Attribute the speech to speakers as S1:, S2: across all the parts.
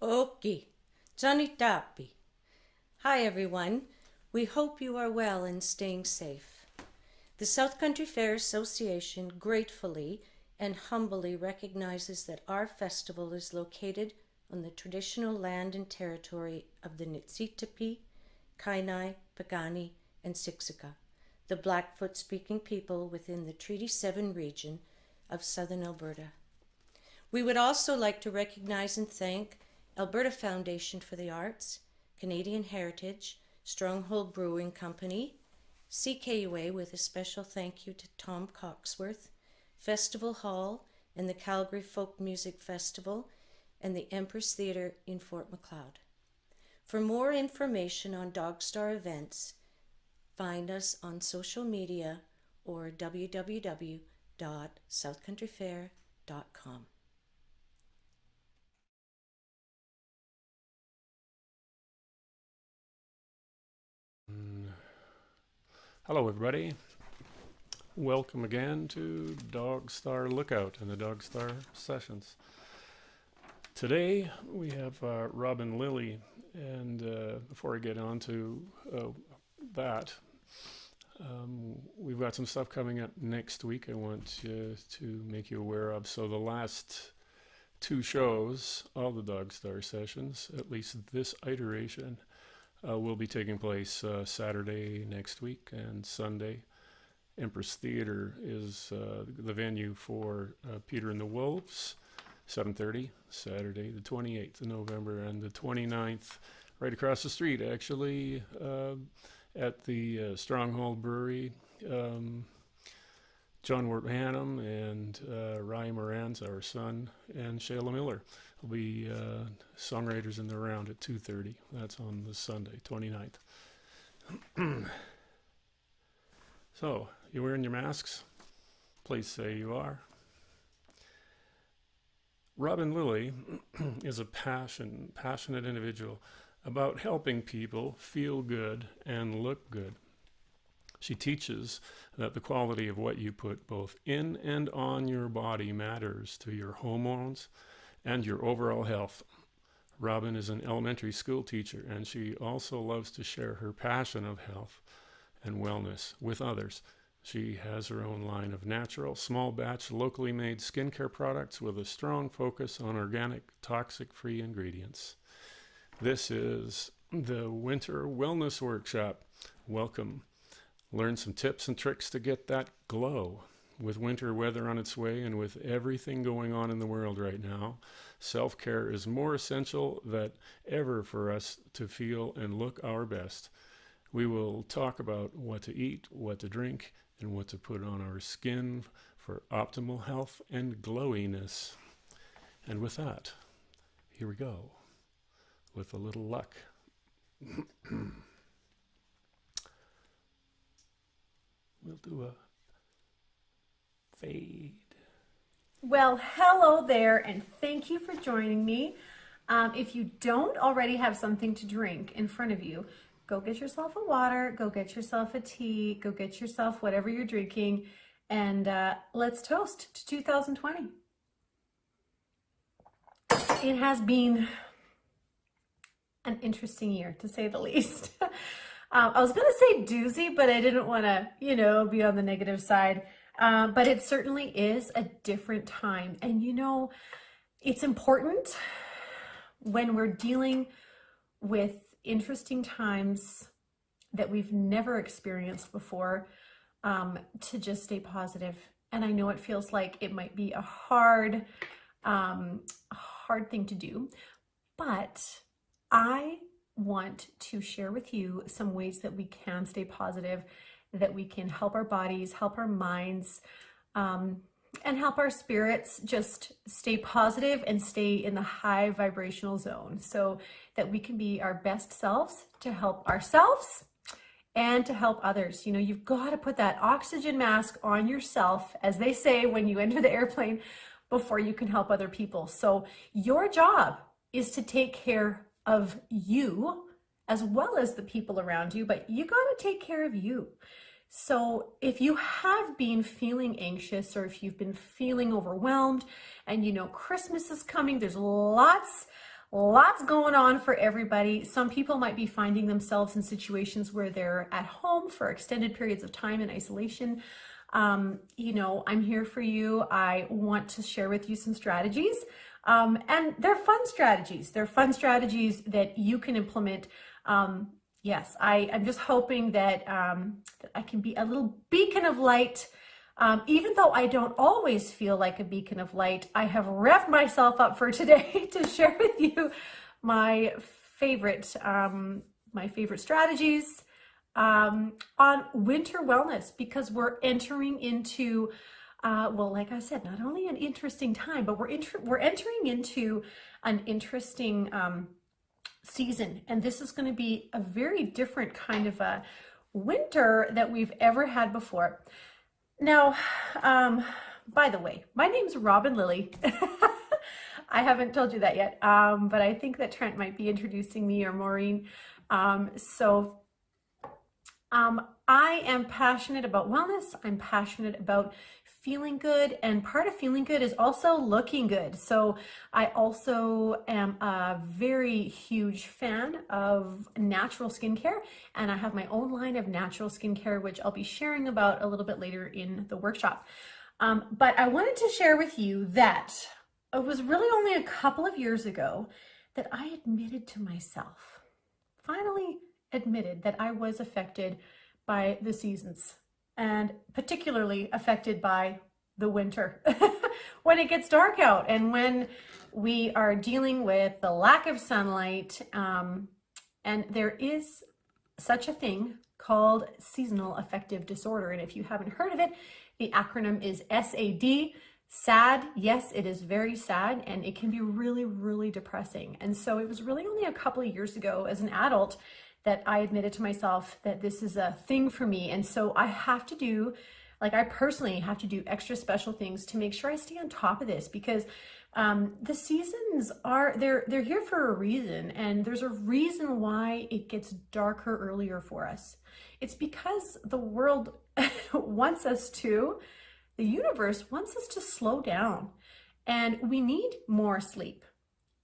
S1: Okay, Johnny Tapi. Hi everyone. We hope you are well and staying safe. The South Country Fair Association gratefully and humbly recognizes that our festival is located on the traditional land and territory of the Niitsitapi, Kainai, Pagani, and Siksika, the Blackfoot-speaking people within the Treaty 7 region of southern Alberta. We would also like to recognize and thank Alberta Foundation for the Arts, Canadian Heritage, Stronghold Brewing Company, CKUA with a special thank you to Tom Coxworth, Festival Hall and the Calgary Folk Music Festival, and the Empress Theatre in Fort Macleod. For more information on Dogstar events, find us on social media or www.southcountryfair.com.
S2: Hello everybody, welcome again to Dogstar Lookout and the Dogstar Sessions. Today we have Robyn Lilley, and before I get on to that, we've got some stuff coming up next week I want to make you aware of. So the last two shows of the Dogstar Sessions, at least this iteration, will be taking place Saturday next week and Sunday. Empress Theatre is the venue for Peter and the Wolves, 7:30, Saturday the 28th of November, and the 29th, right across the street actually, at the Stronghold Brewery. John Wart Hannum and Ryan Moran's, our son, and Shayla Miller will be songwriters in the round at 2:30. That's on the Sunday, 29th. So, you wearing your masks? Please say you are. Robyn Lilley is a passionate individual about helping people feel good and look good. She teaches that the quality of what you put both in and on your body matters to your hormones and your overall health. Robyn is an elementary school teacher, and she also loves to share her passion of health and wellness with others. She has her own line of natural, small batch, locally made skincare products with a strong focus on organic, toxic-free ingredients. This is the Winter Wellness Workshop. Welcome. Learn some tips and tricks to get that glow. With winter weather on its way and with everything going on in the world right now, self-care is more essential than ever for us to feel and look our best. We will talk about what to eat, what to drink, and what to put on our skin for optimal health and glowiness. And with that, here we go, with a little luck. We'll do a fade.
S3: Well, hello there, and thank you for joining me. If you don't already have something to drink in front of you, go get yourself a water, go get yourself a tea, go get yourself whatever you're drinking, and let's toast to 2020. It has been an interesting year, to say the least. I was going to say doozy, but I didn't want to, be on the negative side. But it certainly is a different time. And, it's important when we're dealing with interesting times that we've never experienced before, to just stay positive. And I know it feels like it might be a hard thing to do, but I want to share with you some ways that we can stay positive, that we can help our bodies, help our minds, and help our spirits just stay positive and stay in the high vibrational zone so that we can be our best selves to help ourselves and to help others. You've got to put that oxygen mask on yourself, as they say when you enter the airplane, before you can help other people. So your job is to take care of you as well as the people around you, but you got to take care of you. So if you have been feeling anxious, or if you've been feeling overwhelmed, and Christmas is coming, there's lots Lots going on for everybody. Some people might be finding themselves in situations where they're at home for extended periods of time in isolation. You know, I'm here for you. I want to share with you some strategies. And they're fun strategies. They're fun strategies that you can implement. Yes, I'm just hoping that, that I can be a little beacon of light. Even though I don't always feel like a beacon of light, I have revved myself up for today to share with you my favorite strategies on winter wellness, because we're entering into, well, like I said, not only an interesting time, but we're entering into an interesting season, and this is going to be a very different kind of a winter that we've ever had before. Now, by the way, my name's Robyn Lilley. I haven't told you that yet, but I think that Trent might be introducing me, or Maureen. I am passionate about wellness. I'm passionate about feeling good, and part of feeling good is also looking good. So I also am a very huge fan of natural skincare, and I have my own line of natural skincare, which I'll be sharing about a little bit later in the workshop. But I wanted to share with you that it was really only a couple of years ago that I admitted to myself, finally admitted that I was affected by the seasons, and particularly affected by the winter. When it gets dark out and when we are dealing with the lack of sunlight, and there is such a thing called seasonal affective disorder. And if you haven't heard of it, the acronym is SAD. Sad. Yes, it is very sad, and it can be really, really depressing. And so it was really only a couple of years ago as an adult that I admitted to myself that this is a thing for me. And so I have to do, like, I personally have to do extra special things to make sure I stay on top of this, because the seasons are, they're here for a reason, and there's a reason why it gets darker earlier for us. It's because the world wants us to, the universe wants us to slow down, and we need more sleep.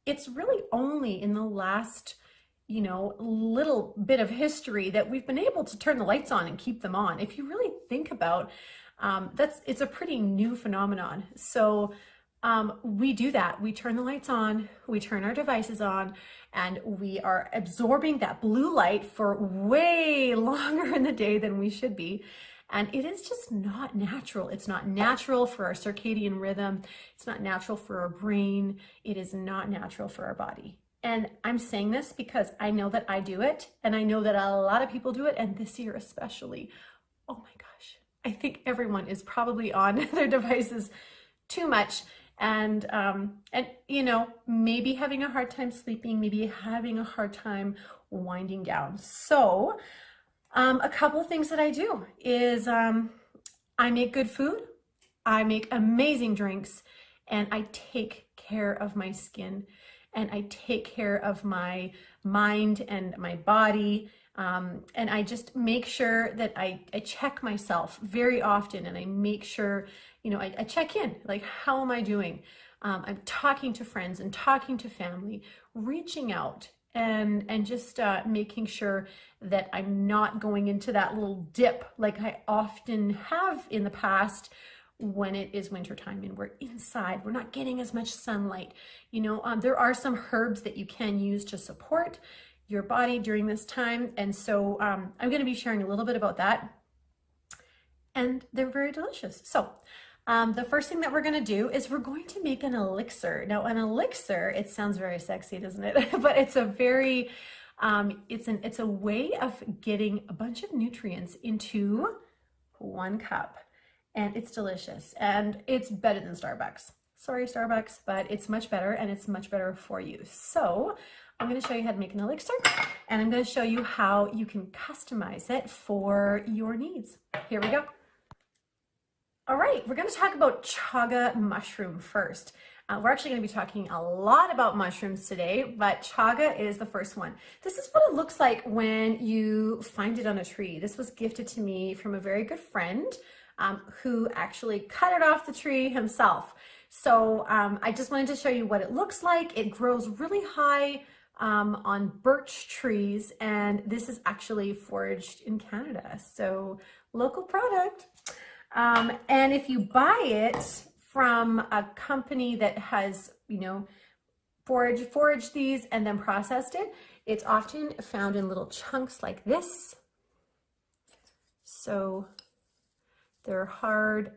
S3: It's really only in the last, you know, little bit of history that we've been able to turn the lights on and keep them on. If you really think about, it's a pretty new phenomenon. So we do that. We turn the lights on, we turn our devices on, and we are absorbing that blue light for way longer in the day than we should be. And it is just not natural. It's not natural for our circadian rhythm. It's not natural for our brain. It is not natural for our body. And I'm saying this because I know that I do it, and I know that a lot of people do it, and this year especially. Oh my gosh, I think everyone is probably on their devices too much, and you know, maybe having a hard time sleeping, maybe having a hard time winding down. So a couple of things that I do is I make good food, I make amazing drinks, and I take care of my skin. And I take care of my mind and my body. And I just make sure that I check myself very often, and I make sure, you know, I check in, like, how am I doing? I'm talking to friends and talking to family, reaching out, and just making sure that I'm not going into that little dip like I often have in the past, when it is wintertime and we're inside, we're not getting as much sunlight. You know, there are some herbs that you can use to support your body during this time. And so I'm going to be sharing a little bit about that, and they're very delicious. So the first thing that we're going to do is we're going to make an elixir. Now, an elixir, it sounds very sexy, doesn't it? But it's a very, it's a way of getting a bunch of nutrients into 1 cup. And it's delicious, and it's better than Starbucks. Sorry, Starbucks, but it's much better, and it's much better for you. So I'm going to show you how to make an elixir, and I'm going to show you how you can customize it for your needs. Here we go. All right, we're going to talk about chaga mushroom first. We're actually going to be talking a lot about mushrooms today, but chaga is the first one. This is what it looks like when you find it on a tree. This was gifted to me from a very good friend who actually cut it off the tree himself. So I just wanted to show you what it looks like. It grows really high on birch trees, and this is actually foraged in Canada, so local product. And if you buy it from a company that has, you know, foraged these and then processed it, it's often found in little chunks like this. So they're hard,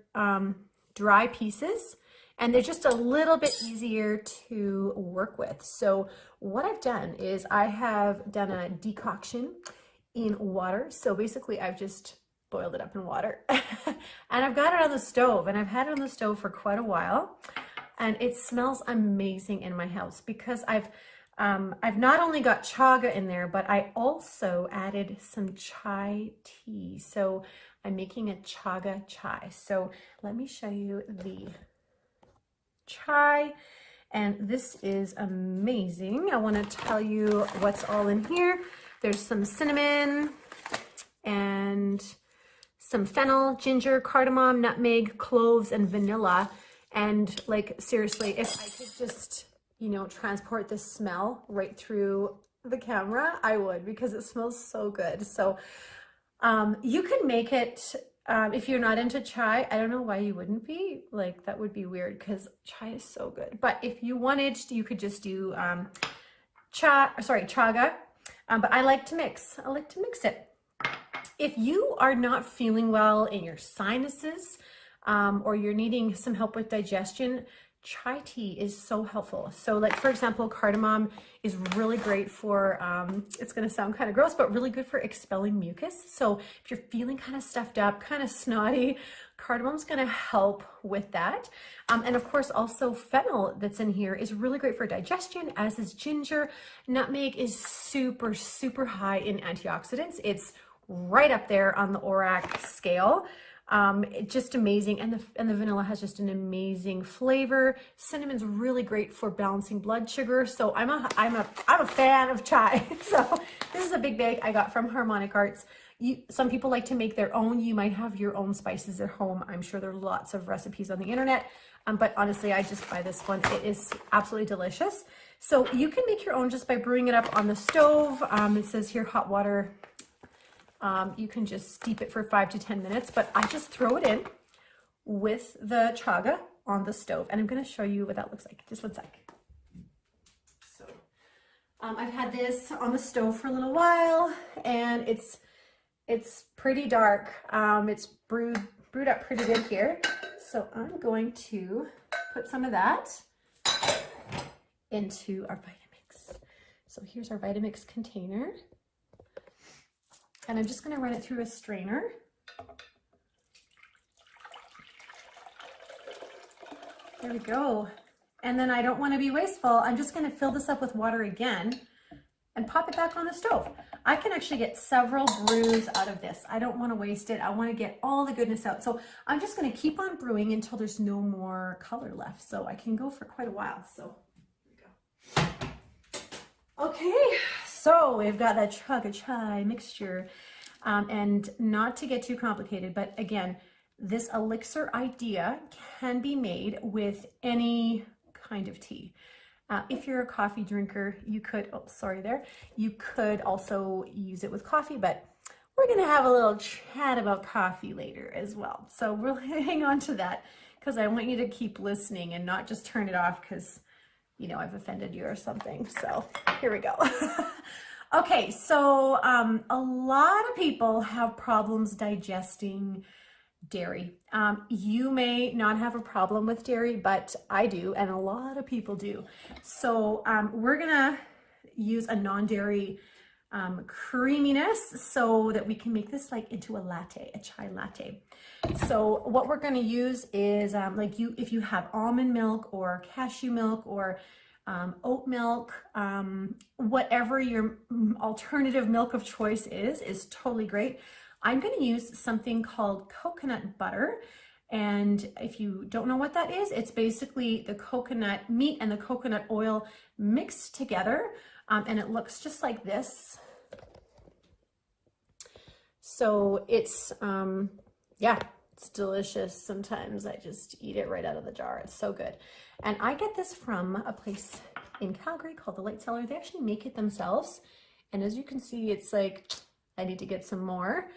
S3: dry pieces, and they're just a little bit easier to work with. So what I've done is I have done a decoction in water. So basically I've just boiled it up in water and I've got it on the stove, and I've had it on the stove for quite a while, and it smells amazing in my house because I've not only got chaga in there, but I also added some chai tea. So I'm making a chaga chai. So let me show you the chai, and this is amazing. I want to tell you what's all in here. There's some cinnamon and some fennel, ginger, cardamom, nutmeg, cloves, and vanilla. And like, seriously, if I could just, you know, transport the smell right through the camera, I would, because it smells so good. So you can make it, if you're not into chai. I don't know why you wouldn't be. Like, that would be weird because chai is so good. But if you wanted, you could just do chaga. But I like to mix. I like to mix it. If you are not feeling well in your sinuses, or you're needing some help with digestion, chai tea is so helpful. So like, for example, cardamom is really great for, it's going to sound kind of gross, but really good for expelling mucus. So if you're feeling kind of stuffed up, kind of snotty, cardamom's going to help with that. And of course, also fennel that's in here is really great for digestion, as is ginger. Nutmeg is super, super high in antioxidants. It's right up there on the ORAC scale. Just amazing. And the vanilla has just an amazing flavor. Cinnamon's really great for balancing blood sugar. So I'm a fan of chai. So this is a big bag I got from Harmonic Arts. Some people like to make their own. You might have your own spices at home. I'm sure there are lots of recipes on the internet. But honestly, I just buy this one. It is absolutely delicious. So you can make your own just by brewing it up on the stove. It says here hot water. You can just steep it for 5 to 10 minutes, but I just throw it in with the chaga on the stove, and I'm going to show you what that looks like. Just one sec. So I've had this on the stove for a little while, and it's pretty dark. It's brewed up pretty good here. So I'm going to put some of that into our Vitamix. So here's our Vitamix container. And I'm just going to run it through a strainer. There we go. And then I don't want to be wasteful. I'm just going to fill this up with water again and pop it back on the stove. I can actually get several brews out of this. I don't want to waste it. I want to get all the goodness out. So I'm just going to keep on brewing until there's no more color left. So I can go for quite a while. So here we go. Okay. So we've got that chaga chai mixture, and not to get too complicated, but again, this elixir idea can be made with any kind of tea. If you're a coffee drinker, you could, you could also use it with coffee, but we're going to have a little chat about coffee later as well. So we'll hang on to that because I want you to keep listening and not just turn it off because, you know, I've offended you or something. So here we go. Okay, so a lot of people have problems digesting dairy. You may not have a problem with dairy, but I do, and a lot of people do. So we're gonna use a non-dairy creaminess so that we can make this like into a latte, a chai latte. So what we're gonna use is if you have almond milk or cashew milk or oat milk, whatever your alternative milk of choice is totally great. I'm going to use something called coconut butter. And if you don't know what that is, it's basically the coconut meat and the coconut oil mixed together. And it looks just like this. So it's, yeah, It's delicious. Sometimes I just eat it right out of the jar. It's so good. And I get this from a place in Calgary called the Light Cellar. They actually make it themselves. And as you can see, it's like, I need to get some more.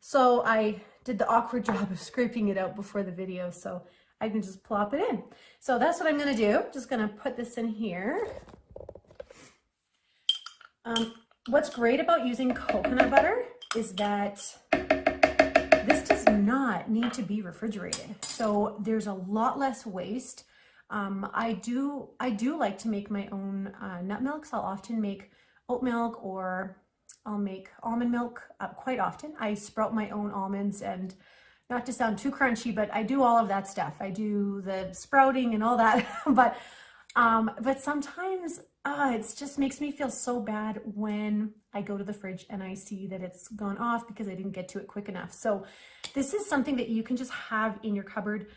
S3: So I did the awkward job of scraping it out before the video, so I can just plop it in. So that's what I'm gonna do. Just gonna put this in here. What's great about using coconut butter is that this does not need to be refrigerated. So there's a lot less waste. I do like to make my own nut milks. I'll often make oat milk, or I'll make almond milk quite often. I sprout my own almonds, and not to sound too crunchy, but I do all of that stuff. I do the sprouting and all that, but sometimes it just makes me feel so bad when I go to the fridge and I see that it's gone off because I didn't get to it quick enough. So this is something that you can just have in your cupboard.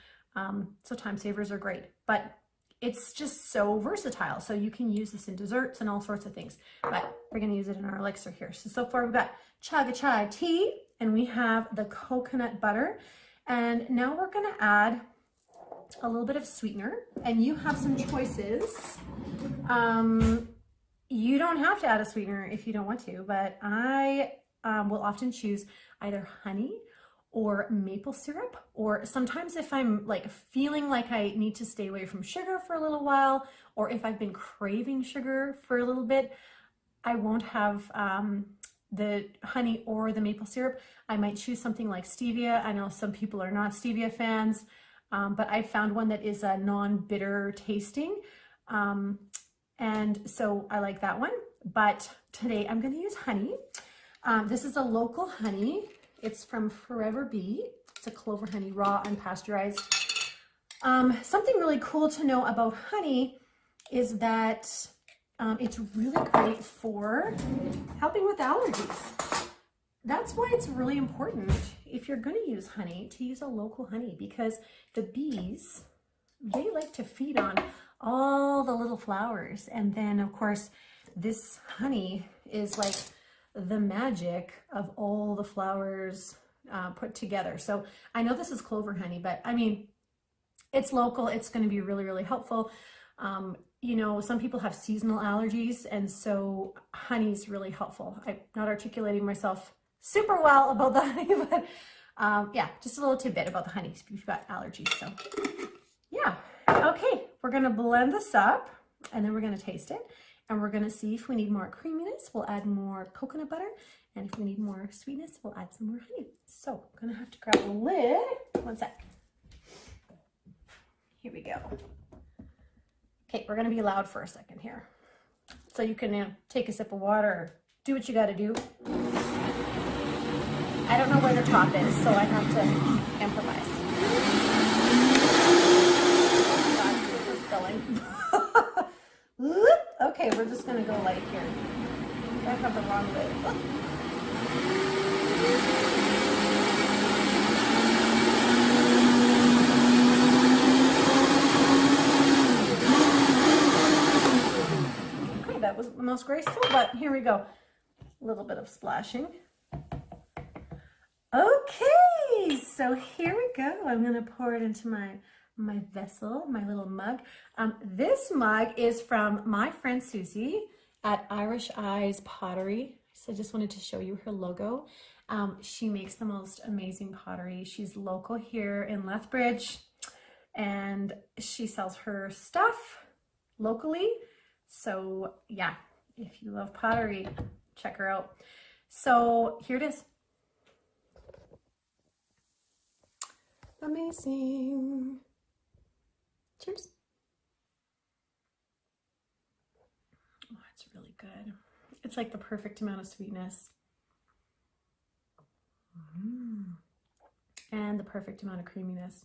S3: So time savers are great, but it's just so versatile. So you can use this in desserts and all sorts of things, but we're going to use it in our elixir here. So far we've got Chaga chai tea, and we have the coconut butter. And now we're going to add a little bit of sweetener, and you have some choices. You don't have to add a sweetener if you don't want to, but I will often choose either honey or maple syrup, or sometimes if I'm like feeling like I need to stay away from sugar for a little while, or if I've been craving sugar for a little bit, I won't have the honey or the maple syrup. I might choose something like stevia. I know some people are not stevia fans, but I found one that is a non-bitter tasting. And so I like that one, but today I'm going to use honey. This is a local honey. It's from Forever Bee. It's a clover honey, raw, unpasteurized. Something really cool to know about honey is that it's really great for helping with allergies. That's why it's really important, if you're going to use honey, to use a local honey, because the bees, they like to feed on all the little flowers. And then of course, this honey is like the magic of all the flowers put together. So I know this is clover honey, but I mean, it's local. It's going to be really, really helpful. You know, some people have seasonal allergies, and so honey is really helpful. I'm not articulating myself super well about the honey, but yeah, just a little tidbit about the honey if you've got allergies. So yeah, okay, we're going to blend this up, and then we're going to taste it. And we're going to see if we need more creaminess, we'll add more coconut butter. And if we need more sweetness, we'll add some more honey. So I'm going to have to grab the lid. One sec. Here we go. Okay, we're going to be loud for a second here. So you can take a sip of water, or do what you got to do. I don't know where the top is, so I have to improvise. Oh, God, spilling. Okay, we're just gonna go light here. I have the wrong lid. Okay, that wasn't the most graceful, but here we go. A little bit of splashing. Okay, so here we go. I'm gonna pour it into my vessel, my little mug. This mug is from my friend Susie at Irish Eyes Pottery. So I just wanted to show you her logo. She makes the most amazing pottery. She's local here in Lethbridge, and she sells her stuff locally. So yeah, if you love pottery, check her out. So here it is. Amazing. Cheers. Oh, it's really good. It's like the perfect amount of sweetness. And the perfect amount of creaminess.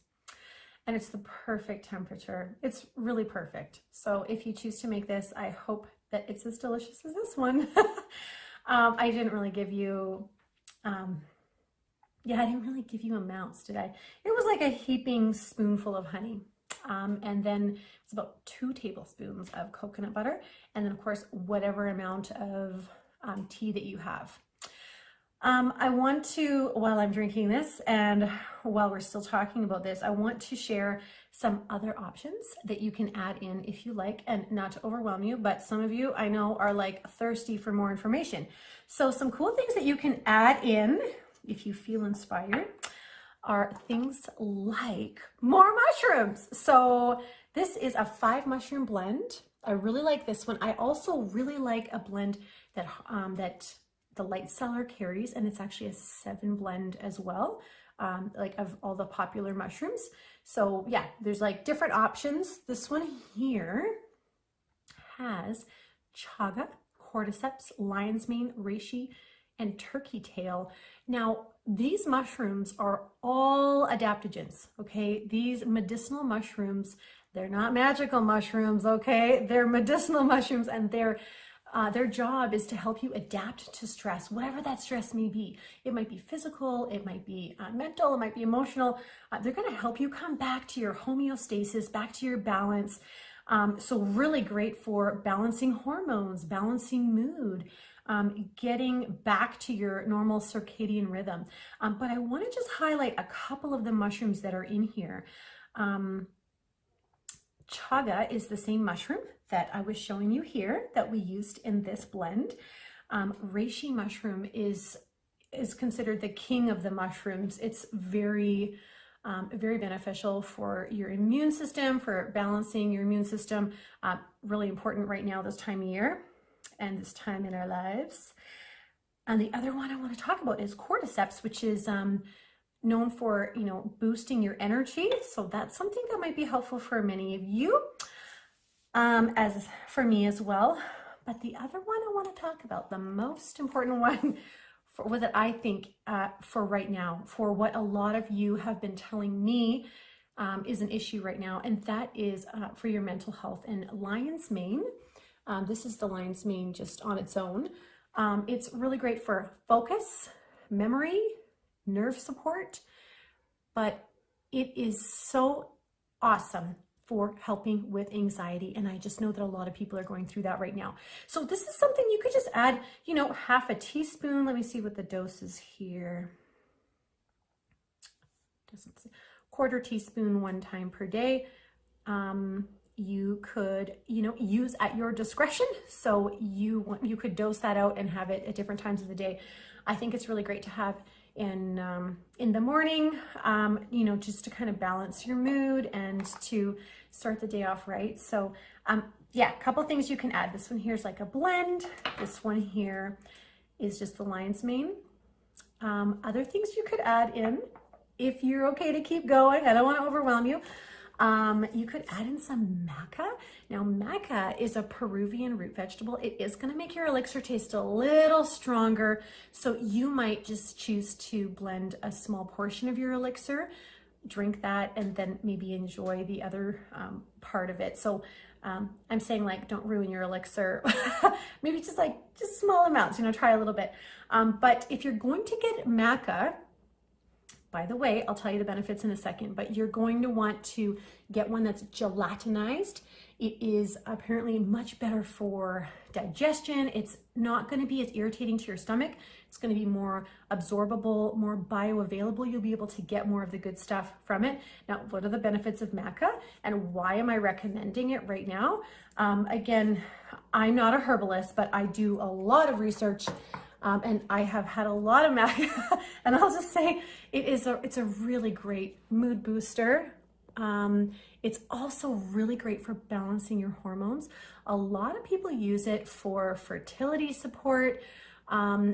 S3: And it's the perfect temperature. It's really perfect. So if you choose to make this, I hope that it's as delicious as this one. I didn't really give you, yeah, I didn't really give you amounts, did I? It was like a heaping spoonful of honey. And then it's about 2 tablespoons of coconut butter. And then of course, whatever amount of tea that you have. I want to, while I'm drinking this and while we're still talking about this, I want to share some other options that you can add in if you like, and not to overwhelm you, but some of you I know are like thirsty for more information. So some cool things that you can add in if you feel inspired are things like more mushrooms. So this is a 5 mushroom blend. I really like this one. I also really like a blend that the Light Cellar carries, and it's actually a 7 blend as well, like of all the popular mushrooms. So yeah, there's like different options. This one here has chaga, cordyceps, lion's mane, reishi, and turkey tail. Now, these mushrooms are all adaptogens, okay? These medicinal mushrooms, they're not magical mushrooms, okay? They're medicinal mushrooms, and their job is to help you adapt to stress, whatever that stress may be. It might be physical, it might be mental, it might be emotional. They're going to help you come back to your homeostasis, back to your balance. So really great for balancing hormones, balancing mood, getting back to your normal circadian rhythm. But I want to just highlight a couple of the mushrooms that are in here. Chaga is the same mushroom that I was showing you here that we used in this blend. Reishi mushroom is considered the king of the mushrooms. It's very beneficial for your immune system, for balancing your immune system. Really important right now, this time of year and this time in our lives. And the other one I want to talk about is cordyceps, which is known for, boosting your energy. So that's something that might be helpful for many of you, as for me as well. But the other one I want to talk about, the most important one for what I think for right now, for what a lot of you have been telling me is an issue right now, and that is for your mental health. And lion's mane, this is the lion's mane just on its own. It's really great for focus, memory, nerve support, but it is so awesome for helping with anxiety. And I just know that a lot of people are going through that right now. So this is something you could just add, half a teaspoon. Let me see what the dose is here. Doesn't say. 1/4 teaspoon 1 time per day. You could, use at your discretion. So you could dose that out and have it at different times of the day. I think it's really great to have in the morning, just to kind of balance your mood and to start the day off right. So yeah, a couple things you can add. This one here is like a blend. This one here is just the lion's mane. Other things you could add in, if you're okay to keep going, I don't want to overwhelm you. You could add in some maca. Now, maca is a Peruvian root vegetable. It is going to make your elixir taste a little stronger. So you might just choose to blend a small portion of your elixir, drink that, and then maybe enjoy the other part of it. So I'm saying, like, don't ruin your elixir. Maybe just small amounts, try a little bit. But if you're going to get maca, by the way, I'll tell you the benefits in a second, but you're going to want to get one that's gelatinized. It is apparently much better for digestion. It's not going to be as irritating to your stomach. It's going to be more absorbable, more bioavailable. You'll be able to get more of the good stuff from it. Now, what are the benefits of maca and why am I recommending it right now? Again, I'm not a herbalist, but I do a lot of research. And I have had a lot of maca, and I'll just say it's a really great mood booster. It's also really great for balancing your hormones. A lot of people use it for fertility support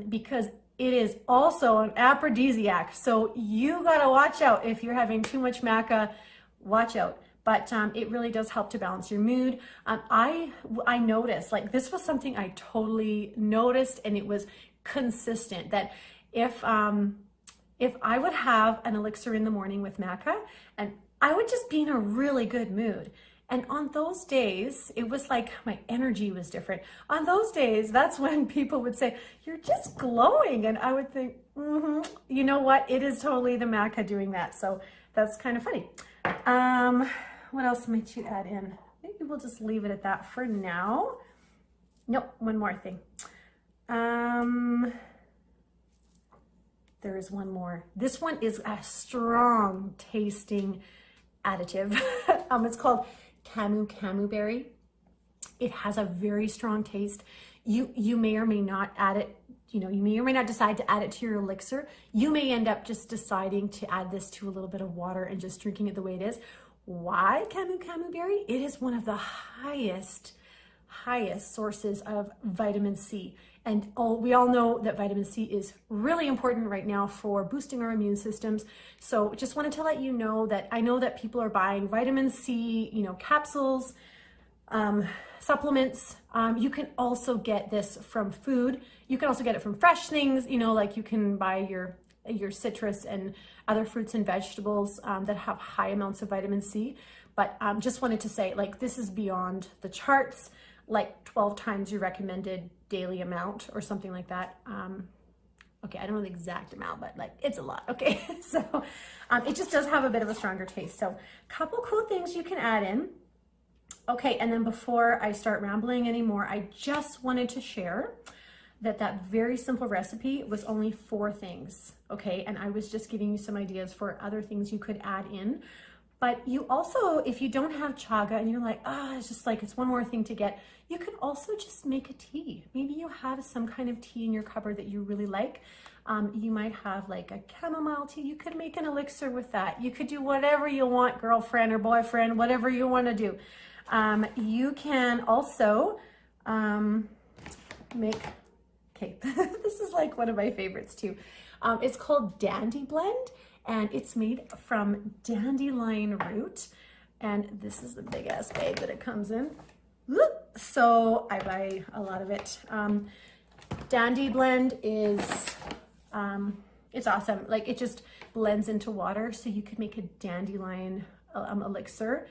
S3: because it is also an aphrodisiac. So you gotta watch out if you're having too much maca. Watch out. But it really does help to balance your mood. I noticed, like, this was something I totally noticed, and it was consistent, that if I would have an elixir in the morning with maca, and I would just be in a really good mood. And on those days, it was like my energy was different. On those days, that's when people would say, "You're just glowing." And I would think, you know what? It is totally the maca doing that. So that's kind of funny. What else might you add in? Maybe we'll just leave it at that for now. Nope, one more thing. there's one more. This one is a strong tasting additive. It's called Camu Berry. It has a very strong taste. You may or may not add it, you may or may not decide to add it to your elixir. You may end up just deciding to add this to a little bit of water and just drinking it the way it is. Why Camu Berry? It is one of the highest sources of vitamin C. And we all know that vitamin C is really important right now for boosting our immune systems. So just wanted to let you know that I know that people are buying vitamin C, capsules, supplements. You can also get this from food. You can also get it from fresh things, like you can buy your citrus and other fruits and vegetables that have high amounts of vitamin C. But just wanted to say, like, this is beyond the charts, like 12 times your recommended daily amount or something like that. Okay, I don't know the exact amount, but like it's a lot. Okay, so it just does have a bit of a stronger taste. So a couple cool things you can add in. Okay, and then before I start rambling anymore, I just wanted to share that very simple recipe was only 4 things, okay? And I was just giving you some ideas for other things you could add in. But you also, if you don't have chaga and you're like, it's just like, it's one more thing to get, you can also just make a tea. Maybe you have some kind of tea in your cupboard that you really like. You might have like a chamomile tea. You could make an elixir with that. You could do whatever you want, girlfriend or boyfriend, whatever you want to do. You can also make, okay, this is like one of my favorites too. It's called Dandy Blend, and it's made from dandelion root. And this is the big ass bag that it comes in. So I buy a lot of it. Dandy Blend is, it's awesome. Like it just blends into water. So you could make a dandelion elixir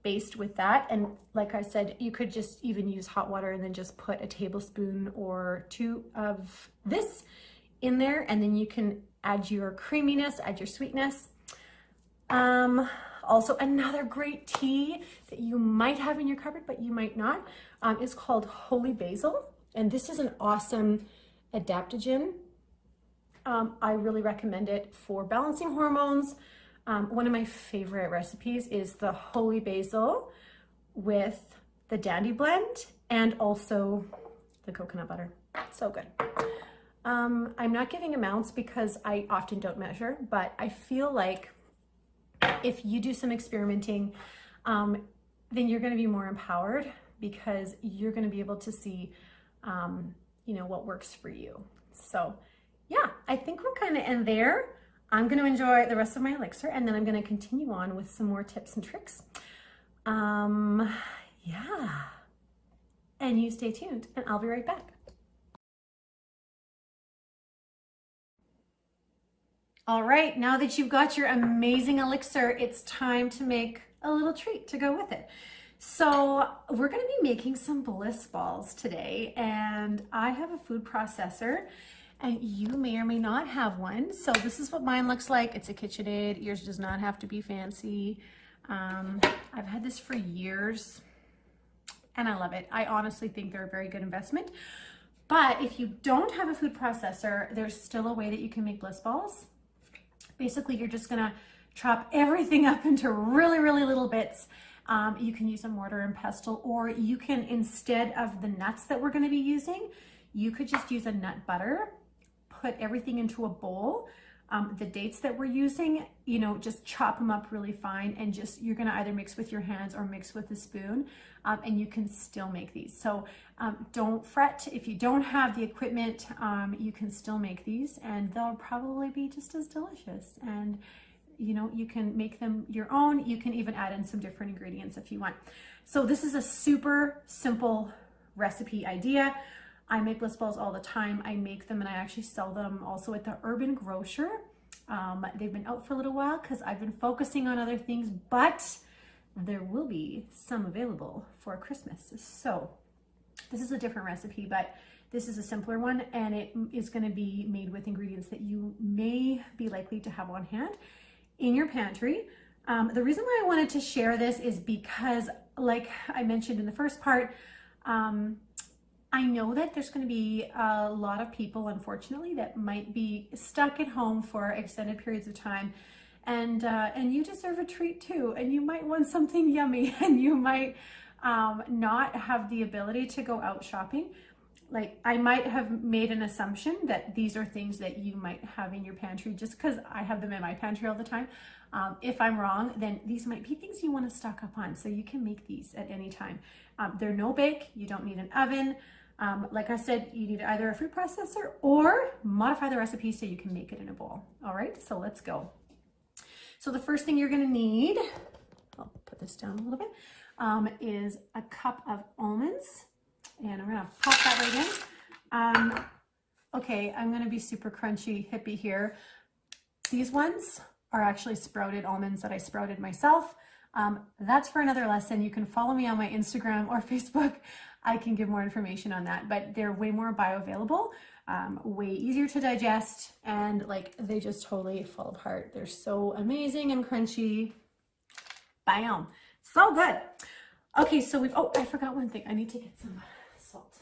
S3: based with that. And like I said, you could just even use hot water and then just put a tablespoon or 2 of this in there. And then you can add your creaminess, add your sweetness. Also another great tea that you might have in your cupboard, but you might not, is called Holy Basil. And this is an awesome adaptogen. I really recommend it for balancing hormones. One of my favorite recipes is the Holy Basil with the Dandy Blend and also the coconut butter. So good. I'm not giving amounts because I often don't measure, but I feel like if you do some experimenting, then you're going to be more empowered because you're going to be able to see, what works for you. So yeah, I think we'll kind of end there. I'm going to enjoy the rest of my elixir and then I'm going to continue on with some more tips and tricks. Yeah. And you stay tuned and I'll be right back. All right, now that you've got your amazing elixir, it's time to make a little treat to go with it. So we're going to be making some Bliss Balls today, and I have a food processor, and you may or may not have one. So this is what mine looks like. It's a KitchenAid. Yours does not have to be fancy. I've had this for years, and I love it. I honestly think they're a very good investment. But if you don't have a food processor, there's still a way that you can make Bliss Balls. Basically, you're just gonna chop everything up into really, really little bits. You can use a mortar and pestle, or you can, instead of the nuts that we're gonna be using, you could just use a nut butter, put everything into a bowl. The dates that we're using, just chop them up really fine, and you're gonna either mix with your hands or mix with a spoon, and you can still make these. So don't fret if you don't have the equipment, you can still make these, and they'll probably be just as delicious. And you can make them your own. You can even add in some different ingredients if you want. So this is a super simple recipe idea. I make Bliss Balls all the time. I make them and I actually sell them also at the Urban Grocer. They've been out for a little while because I've been focusing on other things, but there will be some available for Christmas. So this is a different recipe, but this is a simpler one, and it is going to be made with ingredients that you may be likely to have on hand in your pantry. The reason why I wanted to share this is because, like I mentioned in the first part, I know that there's going to be a lot of people, unfortunately, that might be stuck at home for extended periods of time, and you deserve a treat too, and you might want something yummy, and you might not have the ability to go out shopping. Like, I might have made an assumption that these are things that you might have in your pantry just because I have them in my pantry all the time. If I'm wrong, then these might be things you want to stock up on, so you can make these at any time. They're no bake, you don't need an oven. Like I said, you need either a food processor or modify the recipe so you can make it in a bowl. All right, so let's go. So the first thing you're gonna need, I'll put this down a little bit, is a cup of almonds. And I'm gonna pop that right in. Okay, I'm gonna be super crunchy hippie here. These ones are actually sprouted almonds that I sprouted myself. That's for another lesson. You can follow me on my Instagram or Facebook. I can give more information on that, but they're way more bioavailable, way easier to digest, and like they just totally fall apart. They're so amazing and crunchy. Bam, so good. Okay, so oh, I forgot one thing. I need to get some salt.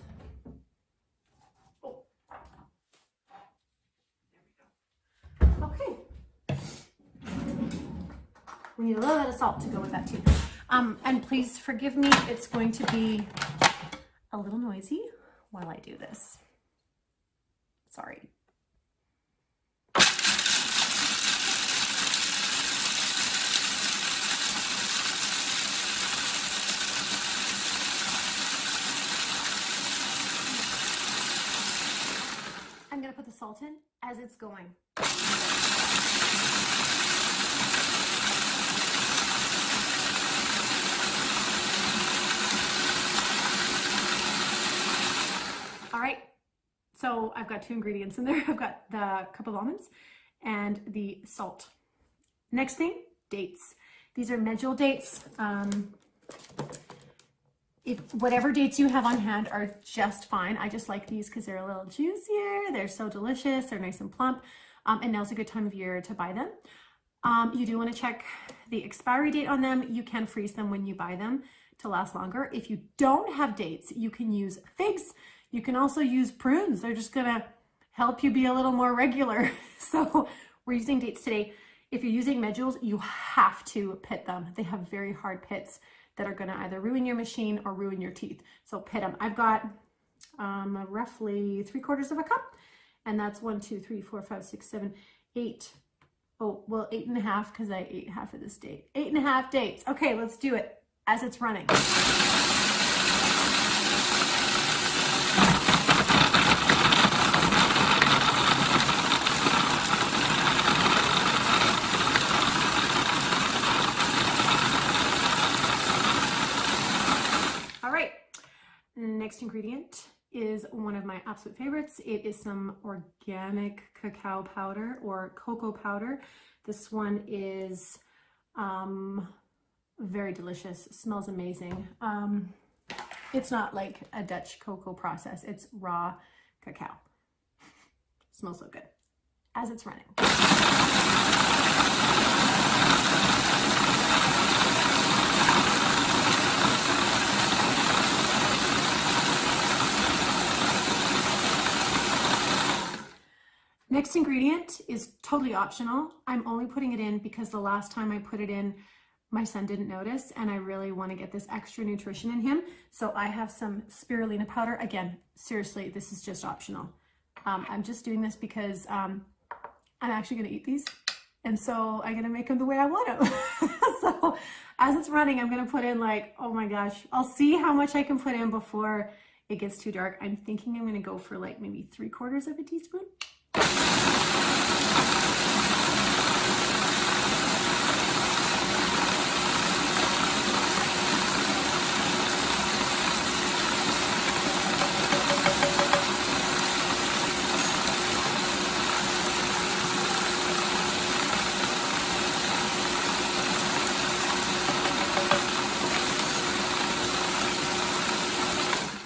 S3: Oh, there we go. Okay. We need a little bit of salt to go with that too. And please forgive me, it's going to be a little noisy while I do this. Sorry. I'm gonna put the salt in as it's going. All right, so I've got 2 ingredients in there. I've got the cup of almonds and the salt. Next thing, dates. These are medjool dates. Whatever dates you have on hand are just fine. I just like these because they're a little juicier. They're so delicious. They're nice and plump. And now's a good time of year to buy them. You do want to check the expiry date on them. You can freeze them when you buy them to last longer. If you don't have dates, you can use figs. You can also use prunes. They're just gonna help you be a little more regular. So we're using dates today. If you're using medjools, you have to pit them. They have very hard pits that are gonna either ruin your machine or ruin your teeth. So pit them. I've got roughly 3/4 of a cup, and that's 1, 2, 3, 4, 5, 6, 7, 8. Oh, well, 8.5 because I ate half of this date. 8.5 dates. Okay, let's do it as it's running. Next ingredient is one of my absolute favorites. It is some organic cacao powder or cocoa powder. This one is very delicious. It smells amazing. It's not like a Dutch cocoa process. It's raw cacao. Smells so good as it's running. Next ingredient is totally optional. I'm only putting it in because the last time I put it in, my son didn't notice, and I really want to get this extra nutrition in him. So I have some spirulina powder. Again, seriously, this is just optional. I'm just doing this because I'm actually going to eat these, and so I'm going to make them the way I want them. So as it's running, I'm going to put in like, oh my gosh, I'll see how much I can put in before it gets too dark. I'm thinking I'm going to go for like maybe 3/4 of a teaspoon.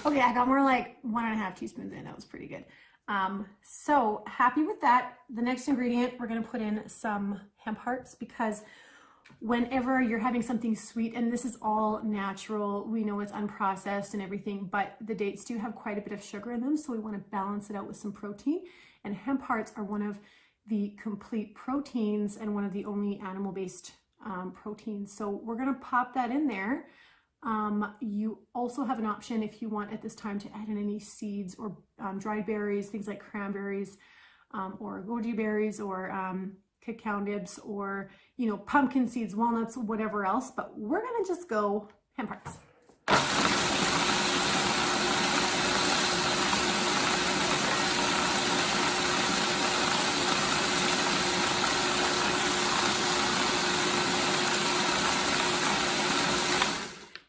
S3: Okay, I got more like 1.5 teaspoons in. That was pretty good. So happy with that. The next ingredient, we're going to put in some hemp hearts because whenever you're having something sweet, and this is all natural, we know it's unprocessed and everything, but the dates do have quite a bit of sugar in them, so we want to balance it out with some protein. And hemp hearts are one of the complete proteins and one of the only animal-based proteins. So we're going to pop that in there. You also have an option if you want at this time to add in any seeds or dried berries, things like cranberries, or goji berries, or cacao nibs, or, you know, pumpkin seeds, walnuts, whatever else, but we're gonna just go hemp hearts.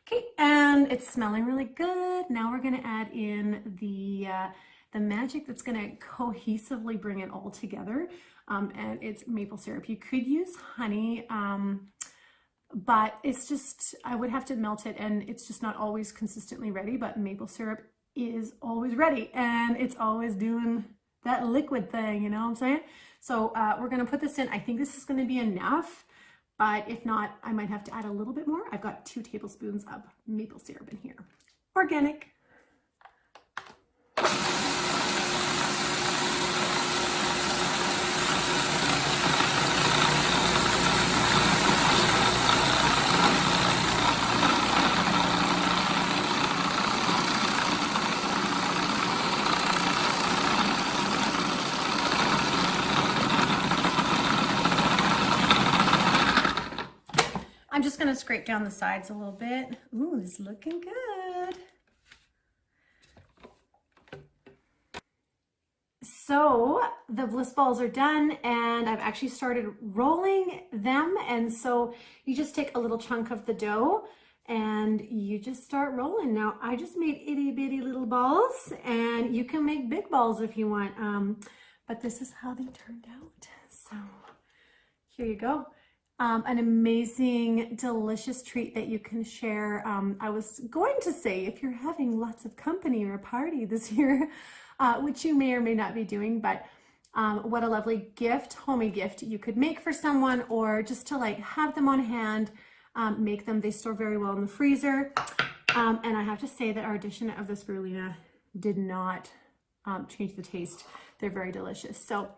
S3: Okay, and it's smelling really good. Now we're gonna add in the magic that's gonna cohesively bring it all together. And it's maple syrup. You could use honey, but it's just, I would have to melt it, and it's just not always consistently ready, but maple syrup is always ready, and it's always doing that liquid thing, you know what I'm saying? So we're gonna put this in. I think this is gonna be enough, but if not, I might have to add a little bit more. I've got 2 tablespoons of maple syrup in here. Organic. I'm just going to scrape down the sides a little bit. Ooh, it's looking good. So the Bliss Balls are done, and I've actually started rolling them. And so you just take a little chunk of the dough and you just start rolling. Now I just made itty bitty little balls, and you can make big balls if you want. But this is how they turned out. So here you go. An amazing, delicious treat that you can share. I was going to say, if you're having lots of company or a party this year, which you may or may not be doing, but what a lovely gift, homemade gift you could make for someone, or just to like have them on hand, make them. They store very well in the freezer. And I have to say that our addition of the spirulina did not change the taste. They're very delicious. So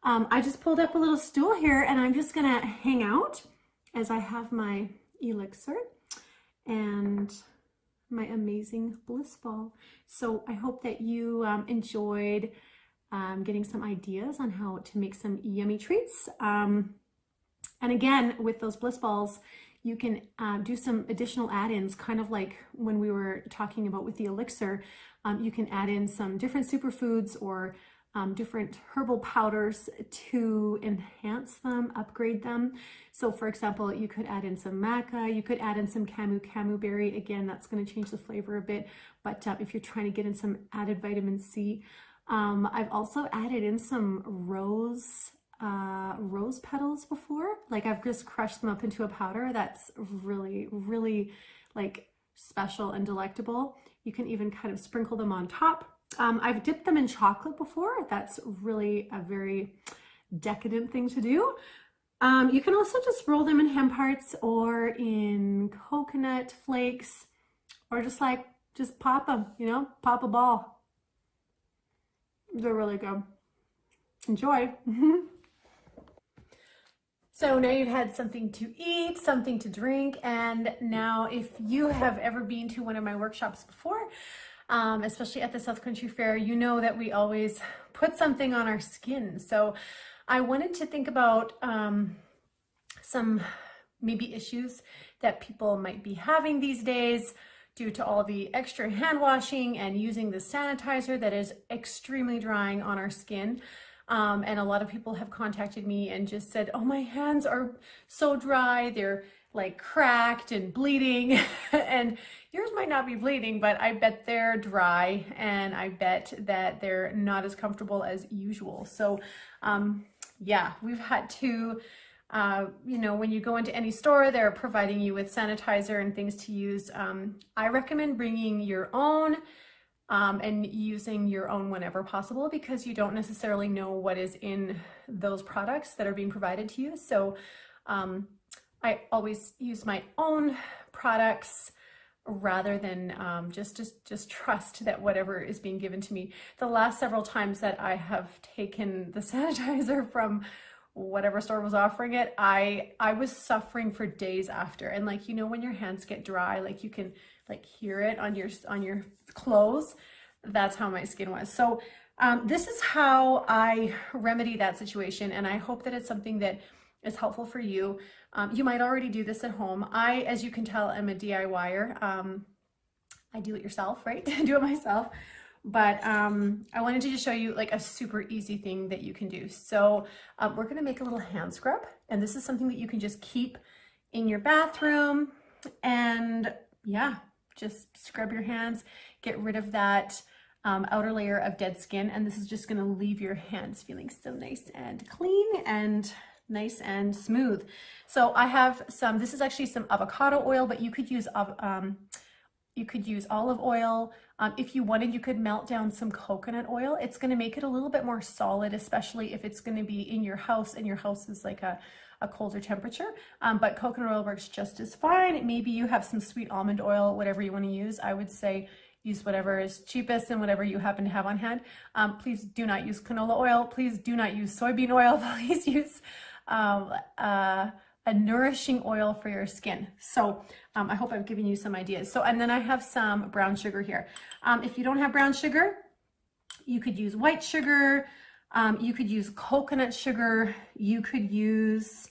S3: I just pulled up a little stool here, and I'm just gonna hang out as I have my elixir and my amazing Bliss Ball. So I hope that you enjoyed getting some ideas on how to make some yummy treats. And again, with those Bliss Balls, you can do some additional add-ins, kind of like when we were talking about with the elixir. You can add in some different superfoods or different herbal powders to enhance them, upgrade them. So for example, you could add in some Maca, you could add in some Camu Berry. Again, that's going to change the flavor a bit, but if you're trying to get in some added vitamin C, I've also added in some rose petals before. Like I've just crushed them up into a powder that's really, really like special and delectable. You can even kind of sprinkle them on top. I've dipped them in chocolate before. That's really a very decadent thing to do. You can also just roll them in hemp hearts or in coconut flakes, or just pop them, you know, pop a ball. They're really good. Enjoy. So now you've had something to eat, something to drink, and now if you have ever been to one of my workshops before, especially at the South Country Fair, you know that we always put something on our skin. So I wanted to think about some maybe issues that people might be having these days due to all the extra hand washing and using the sanitizer that is extremely drying on our skin. And a lot of people have contacted me and just said, oh, my hands are so dry, they're like cracked and bleeding. And yours might not be bleeding, but I bet they're dry, and I bet that they're not as comfortable as usual. So yeah, we've had to, you know, when you go into any store, they're providing you with sanitizer and things to use. I recommend bringing your own and using your own whenever possible, because you don't necessarily know what is in those products that are being provided to you. So I always use my own products rather than just trust that whatever is being given to me. The last several times that I have taken the sanitizer from whatever store was offering it, I was suffering for days after. And like, you know, when your hands get dry, like you can like hear it on your clothes. That's how my skin was. So this is how I remedy that situation, and I hope that it's something that is helpful for you. You might already do this at home. I, as you can tell, am a DIYer. I do it yourself, right? Do it myself. But I wanted to just show you like a super easy thing that you can do. So we're gonna make a little hand scrub, and this is something that you can just keep in your bathroom, and yeah, just scrub your hands, get rid of that outer layer of dead skin, and this is just gonna leave your hands feeling so nice and clean and nice and smooth. So I have some, this is actually some avocado oil, but you could use olive oil. If you wanted, you could melt down some coconut oil. It's going to make it a little bit more solid, especially if it's going to be in your house and your house is like a colder temperature. But coconut oil works just as fine. Maybe you have some sweet almond oil, whatever you want to use. I would say use whatever is cheapest and whatever you happen to have on hand. Please do not use canola oil. Please do not use soybean oil. Please use a nourishing oil for your skin. So I hope I've given you some ideas. So, and then I have some brown sugar here. If you don't have brown sugar, you could use white sugar. You could use coconut sugar. You could use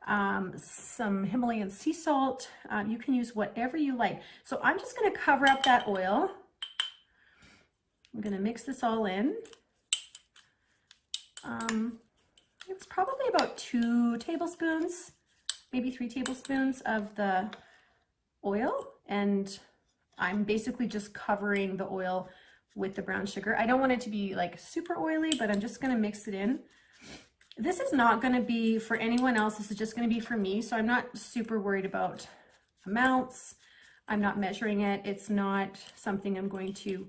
S3: some Himalayan sea salt. You can use whatever you like. So I'm just going to cover up that oil. I'm going to mix this all in. It's probably about 2 tablespoons, maybe 3 tablespoons of the oil, and I'm basically just covering the oil with the brown sugar. I don't want it to be like super oily, but I'm just going to mix it in. This is not going to be for anyone else. This is just going to be for me. So I'm not super worried about amounts. I'm not measuring it. It's not something I'm going to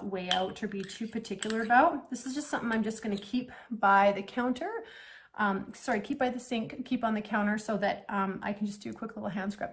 S3: weigh out or be too particular about. This is just something I'm just going to keep by the counter. Keep by the sink, keep on the counter so that I can just do a quick little hand scrub.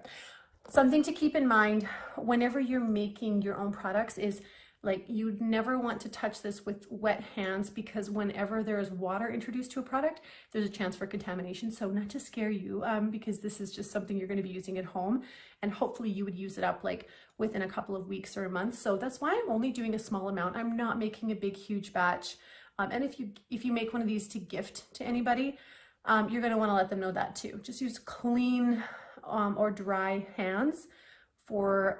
S3: Something to keep in mind whenever you're making your own products is like you'd never want to touch this with wet hands, because whenever there is water introduced to a product, there's a chance for contamination. So not to scare you, because this is just something you're going to be using at home, and hopefully you would use it up like within a couple of weeks or a month. So that's why I'm only doing a small amount. I'm not making a big, huge batch. And if you make one of these to gift to anybody, you're going to want to let them know that too. Just use clean or dry hands for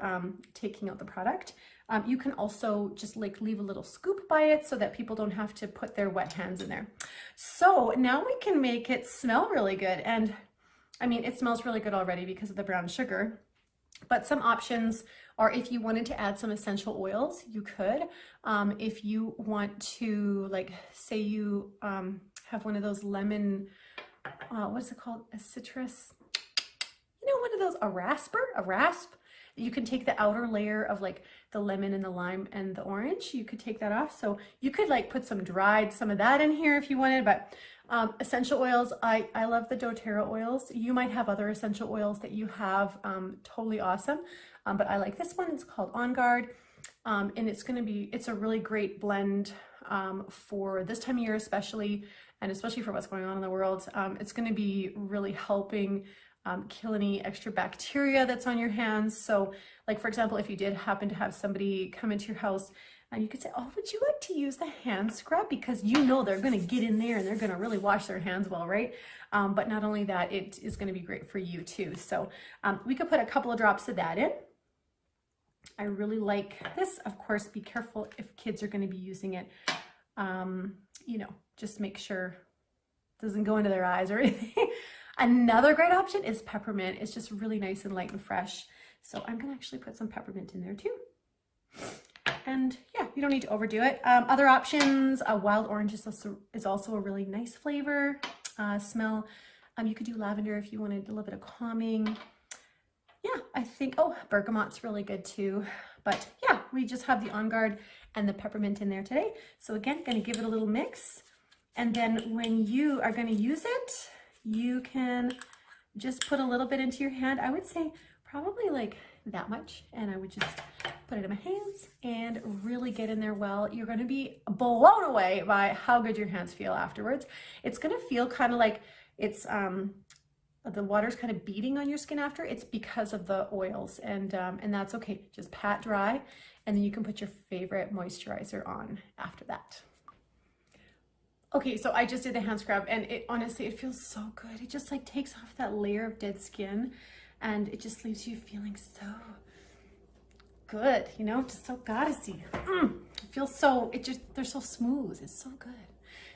S3: taking out the product. You can also just like leave a little scoop by it so that people don't have to put their wet hands in there. So now we can make it smell really good. And I mean, it smells really good already because of the brown sugar, but some options are if you wanted to add some essential oils, you could. If you want to, like, say you have one of those lemon, what is it called? A citrus, you know, one of those, a rasp. You can take the outer layer of like the lemon and the lime and the orange. You could take that off. So you could like put some of that in here if you wanted, but essential oils, I love the doTERRA oils. You might have other essential oils that you have, totally awesome. But I like this one. It's called On Guard. And it's a really great blend for this time of year, especially for what's going on in the world. It's going to be really helping kill any extra bacteria that's on your hands. So like, for example, if you did happen to have somebody come into your house, and you could say, oh, would you like to use the hand scrub? Because you know they're going to get in there and they're going to really wash their hands well, right? But not only that, it is going to be great for you too. So we could put a couple of drops of that in. I really like this. Of course, be careful if kids are going to be using it. You know, just make sure it doesn't go into their eyes or anything. Another great option is peppermint. It's just really nice and light and fresh. So I'm going to actually put some peppermint in there too. And yeah, you don't need to overdo it. Other options, wild orange is also a really nice flavor, smell. You could do lavender if you wanted a little bit of calming. Yeah, I think, oh, bergamot's really good too. But yeah, we just have the On Guard and the peppermint in there today. So again, going to give it a little mix. And then when you are going to use it, you can just put a little bit into your hand. I would say probably like that much. And I would just put it in my hands and really get in there well. You're going to be blown away by how good your hands feel afterwards. It's going to feel kind of like it's, the water's kind of beating on your skin after. It's because of the oils, and that's okay. Just pat dry, and then you can put your favorite moisturizer on after that. Okay, so I just did the hand scrub, and it honestly, it feels so good. It just like takes off that layer of dead skin, and it just leaves you feeling so good, you know, just so goddessy. It feels so, they're so smooth. It's so good.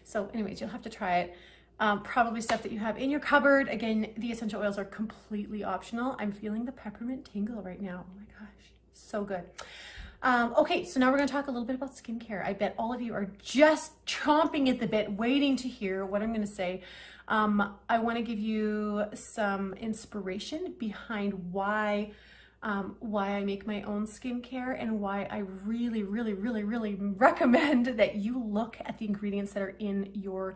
S3: So anyways, you'll have to try it. Probably stuff that you have in your cupboard. Again, the essential oils are completely optional. I'm feeling the peppermint tingle right now. Oh my gosh, so good. Okay, so now we're going to talk a little bit about skincare. I bet all of you are just chomping at the bit, waiting to hear what I'm going to say. I want to give you some inspiration behind why I make my own skincare, and why I really, really, really, really recommend that you look at the ingredients that are in your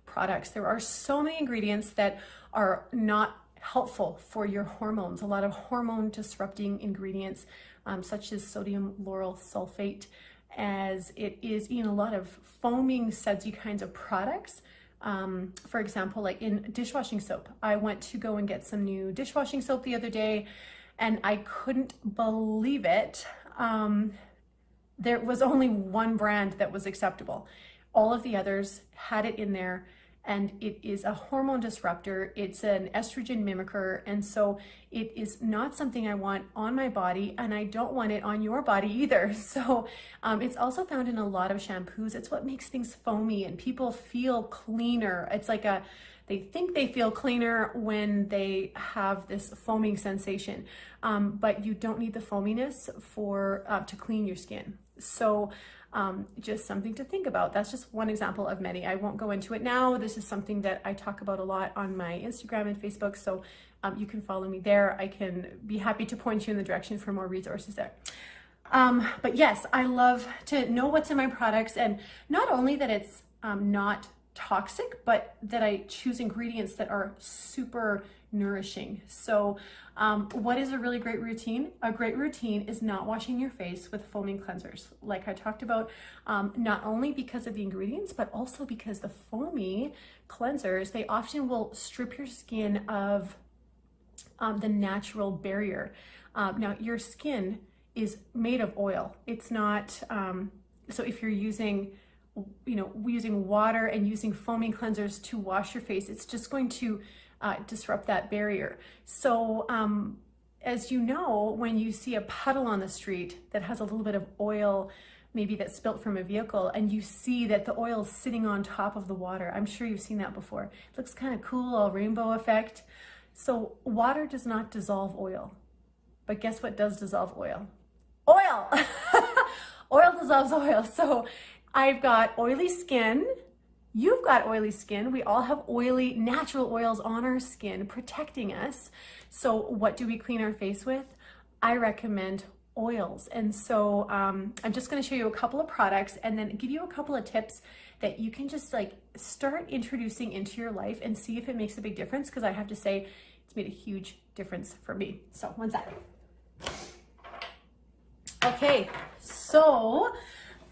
S3: products. There are so many ingredients that are not helpful for your hormones. A lot of hormone disrupting ingredients, such as sodium lauryl sulfate, as it is in a lot of foaming, sudsy kinds of products. For example, like in dishwashing soap. I went to go and get some new dishwashing soap the other day, and I couldn't believe it. There was only one brand that was acceptable. All of the others had it in there, and it is a hormone disruptor. It's an estrogen mimicker, and so it is not something I want on my body, and I don't want it on your body either. So it's also found in a lot of shampoos. It's what makes things foamy, and people feel cleaner. It's like they think they feel cleaner when they have this foaming sensation, but you don't need the foaminess to clean your skin. So just something to think about. That's just one example of many. I won't go into it now. This is something that I talk about a lot on my Instagram and Facebook, so you can follow me there. I can be happy to point you in the direction for more resources there. But yes, I love to know what's in my products, and not only that it's not toxic, but that I choose ingredients that are super nourishing. So what is a really great routine? A great routine is not washing your face with foaming cleansers. Like I talked about, not only because of the ingredients, but also because the foamy cleansers, they often will strip your skin of the natural barrier. Now your skin is made of oil. It's not, so if you're using water and using foaming cleansers to wash your face, it's just going to disrupt that barrier. So as you know, when you see a puddle on the street that has a little bit of oil, maybe that's spilt from a vehicle, and you see that the oil is sitting on top of the water, I'm sure you've seen that before. It looks kind of cool, a rainbow effect. So water does not dissolve oil, but guess what does dissolve oil? Oil! Oil dissolves oil. So I've got oily skin. You've got oily skin. We all have oily, natural oils on our skin protecting us. So what do we clean our face with? I recommend oils. And so I'm just going to show you a couple of products and then give you a couple of tips that you can just like start introducing into your life and see if it makes a big difference. Because I have to say, it's made a huge difference for me. So one second. Okay, so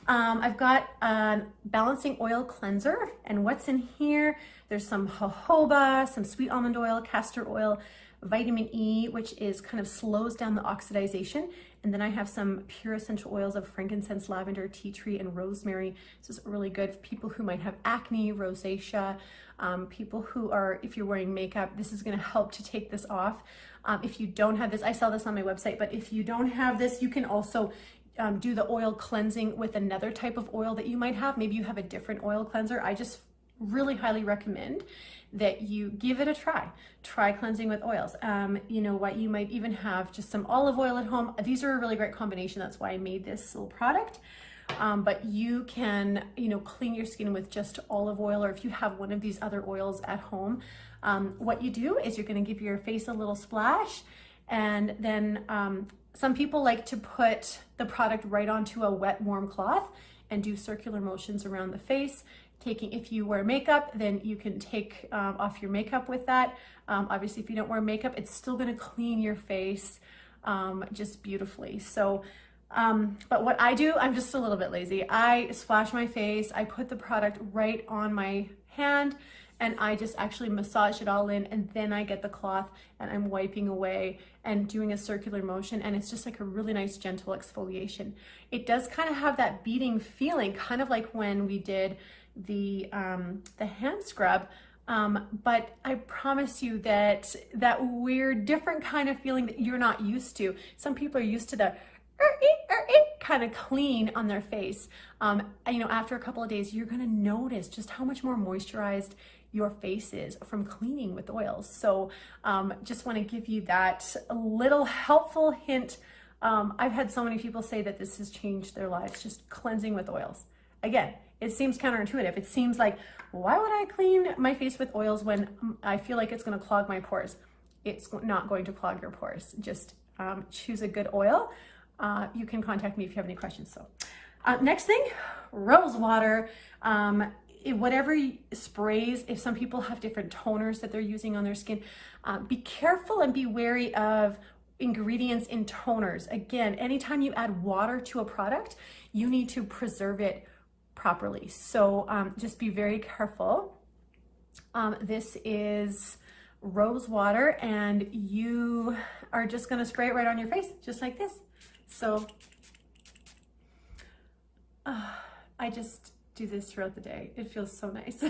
S3: I've got a balancing oil cleanser, and what's in here? There's some jojoba, some sweet almond oil, castor oil, vitamin E, which is kind of slows down the oxidization. And then I have some pure essential oils of frankincense, lavender, tea tree, and rosemary. This is really good for people who might have acne, rosacea, people who are, if you're wearing makeup, this is going to help to take this off. If you don't have this, I sell this on my website, but if you don't have this, you can also do the oil cleansing with another type of oil that you might have. Maybe you have a different oil cleanser. I just really highly recommend that you give it a try. Try cleansing with oils. You know what, you might even have just some olive oil at home. These are a really great combination. That's why I made this little product. But you can, clean your skin with just olive oil, or if you have one of these other oils at home, what you do is you're going to give your face a little splash, and then some people like to put the product right onto a wet, warm cloth and do circular motions around the face if you wear makeup, then you can take off your makeup with that. Obviously, if you don't wear makeup, it's still gonna clean your face just beautifully. So, but what I do, I'm just a little bit lazy. I splash my face, I put the product right on my hand, and I just actually massage it all in, and then I get the cloth and I'm wiping away and doing a circular motion, and it's just like a really nice gentle exfoliation. It does kind of have that beading feeling, kind of like when we did the hand scrub, but I promise you that weird different kind of feeling that you're not used to. Some people are used to the kind of clean on their face. You know, after a couple of days, you're gonna notice just how much more moisturized your face is from cleaning with oils. So just want to give you that little helpful hint. I've had so many people say that this has changed their lives, just cleansing with oils. Again, it seems counterintuitive. It seems like, why would I clean my face with oils when I feel like it's going to clog my pores? It's not going to clog your pores. Just choose a good oil. You can contact me if you have any questions. So next thing, rose water. Whatever sprays, if some people have different toners that they're using on their skin, be careful and be wary of ingredients in toners. Again, anytime you add water to a product, you need to preserve it properly. So just be very careful. This is rose water, and you are just going to spray it right on your face, just like this. So I just do this throughout the day. It feels so nice.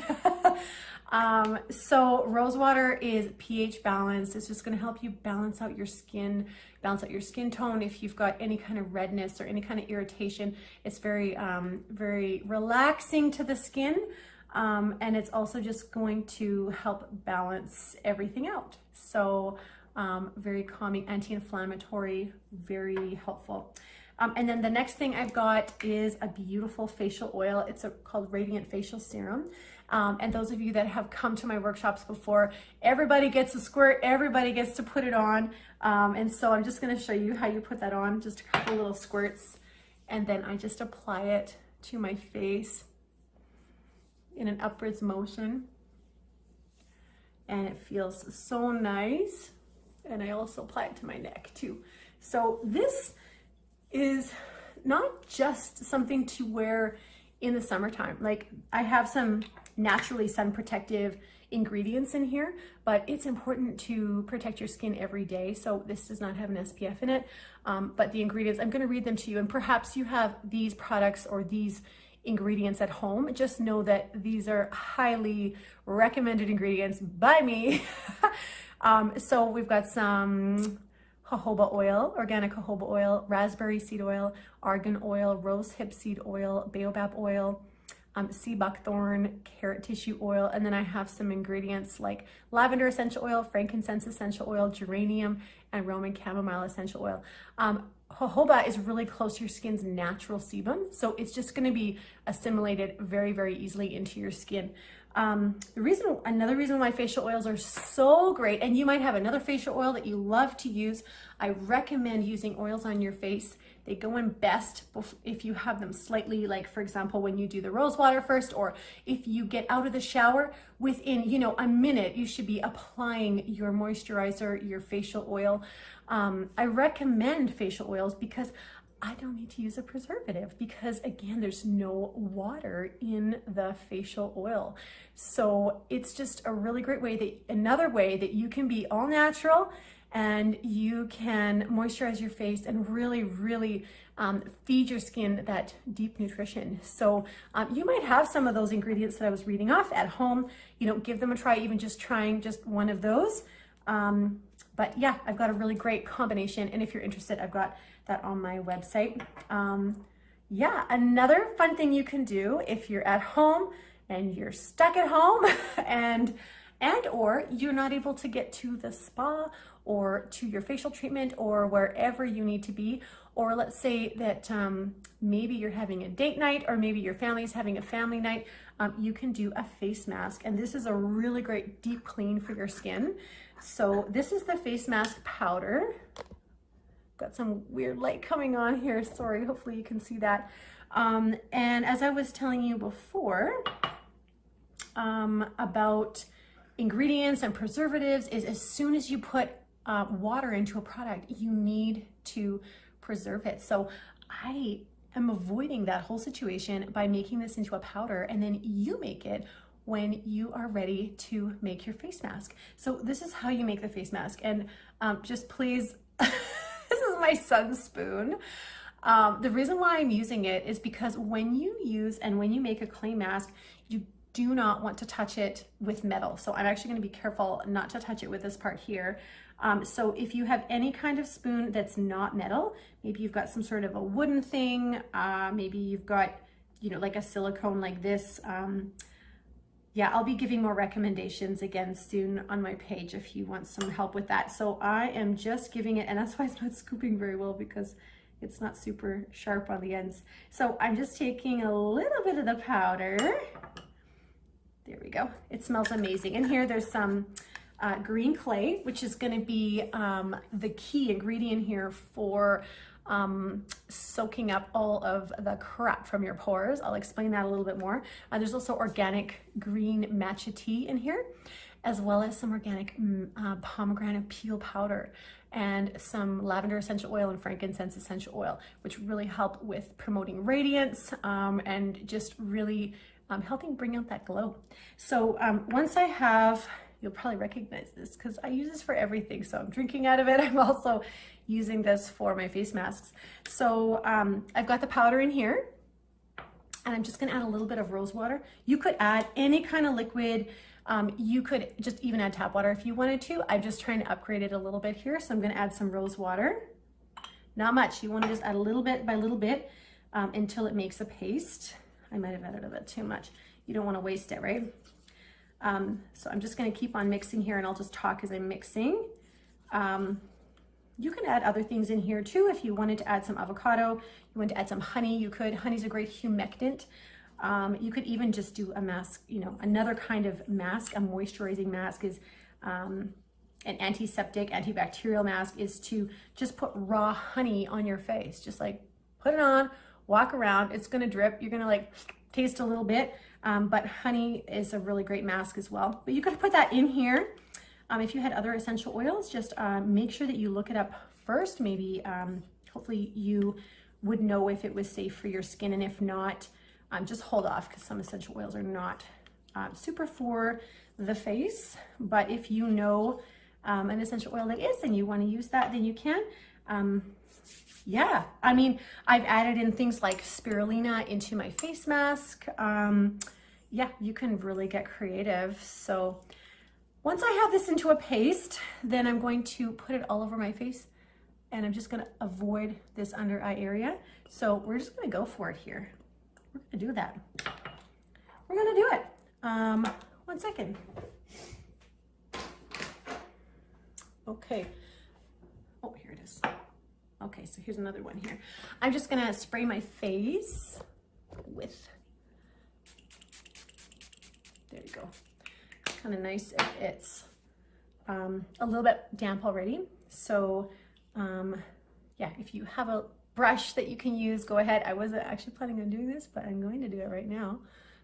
S3: So rose water is pH balanced. It's just going to help you balance out your skin tone. If you've got any kind of redness or any kind of irritation, it's very, very relaxing to the skin. And it's also just going to help balance everything out. So very calming, anti-inflammatory, very helpful. And then the next thing I've got is a beautiful facial oil. It's called Radiant Facial Serum. And those of you that have come to my workshops before, everybody gets a squirt, everybody gets to put it on. And so I'm just gonna show you how you put that on, just a couple little squirts. And then I just apply it to my face in an upwards motion. And it feels so nice. And I also apply it to my neck too. So this is not just something to wear in the summertime. Like, I have some naturally sun protective ingredients in here, but it's important to protect your skin every day. So this does not have an SPF in it, but the ingredients, I'm going to read them to you, and perhaps you have these products or these ingredients at home. Just know that these are highly recommended ingredients by me. So we've got some jojoba oil, organic jojoba oil, raspberry seed oil, argan oil, rose hip seed oil, baobab oil, sea buckthorn, carrot tissue oil, and then I have some ingredients like lavender essential oil, frankincense essential oil, geranium, and Roman chamomile essential oil. Jojoba is really close to your skin's natural sebum, so it's just going to be assimilated very, very easily into your skin. Another reason why facial oils are so great, and you might have another facial oil that you love to use, I recommend using oils on your face. They go in best if you have them slightly, like for example, when you do the rose water first, or if you get out of the shower, within, a minute, you should be applying your moisturizer, your facial oil. I recommend facial oils because I don't need to use a preservative, because again, there's no water in the facial oil. So it's just a really great way, another way that you can be all natural and you can moisturize your face and really, really feed your skin that deep nutrition. So you might have some of those ingredients that I was reading off at home. Give them a try, even just trying just one of those. But yeah, I've got a really great combination. And if you're interested, I've got that on my website. Yeah, another fun thing you can do if you're at home and you're stuck at home and or you're not able to get to the spa or to your facial treatment or wherever you need to be, or let's say that maybe you're having a date night, or maybe your family's having a family night, you can do a face mask. And this is a really great deep clean for your skin. So this is the face mask powder. Got some weird light coming on here, sorry, hopefully you can see that. And as I was telling you before, about ingredients and preservatives is as soon as you put water into a product, you need to preserve it. So I am avoiding that whole situation by making this into a powder, and then you make it when you are ready to make your face mask. So this is how you make the face mask. And just please, this is my son's spoon. The reason why I'm using it is because when you use and when you make a clay mask, you do not want to touch it with metal. So I'm actually going to be careful not to touch it with this part here. So if you have any kind of spoon that's not metal, maybe you've got some sort of a wooden thing, maybe you've got, you know, like a silicone like this. Yeah, I'll be giving more recommendations again soon on my page if you want some help with that. So I am just giving it, and that's why it's not scooping very well, because it's not super sharp on the ends. So I'm just taking a little bit of the powder. There we go. It smells amazing. And here there's some green clay, which is going to be the key ingredient here for soaking up all of the crap from your pores. I'll explain that a little bit more. There's also organic green matcha tea in here, as well as some organic pomegranate peel powder and some lavender essential oil and frankincense essential oil, which really help with promoting radiance and just really helping bring out that glow. So once I have, you'll probably recognize this because I use this for everything. So I'm drinking out of it. I'm also using this for my face masks. So I've got the powder in here, and I'm just gonna add a little bit of rose water. You could add any kind of liquid. You could just even add tap water if you wanted to. I'm just trying to upgrade it a little bit here. So I'm gonna add some rose water. Not much, you wanna just add a little bit by little bit until it makes a paste. I might have added a bit too much. You don't wanna waste it, right? So I'm just gonna keep on mixing here, and I'll just talk as I'm mixing. You can add other things in here too. If you wanted to add some avocado, you want to add some honey, you could. Honey's a great humectant. You could even just do a mask, you know, another kind of mask, a moisturizing mask is an antiseptic, antibacterial mask is to just put raw honey on your face. Just like put it on, walk around, it's gonna drip. You're gonna like taste a little bit, but honey is a really great mask as well. But you could put that in here. If you had other essential oils, just make sure that you look it up first. Maybe, hopefully you would know if it was safe for your skin, and if not, just hold off, because some essential oils are not super for the face. But if you know an essential oil that is and you want to use that, then you can. Yeah, I mean, I've added in things like spirulina into my face mask. Yeah, you can really get creative. So once I have this into a paste, then I'm going to put it all over my face, and I'm just gonna avoid this under eye area. So we're just gonna go for it here. We're gonna do that. We're gonna do it. 1 second. Okay. Oh, here it is. Okay, so here's another one here. I'm just gonna spray my face with, there you go. Kind of nice if it's a little bit damp already. So yeah, if you have a brush that you can use, go ahead. I wasn't actually planning on doing this, but I'm going to do it right now,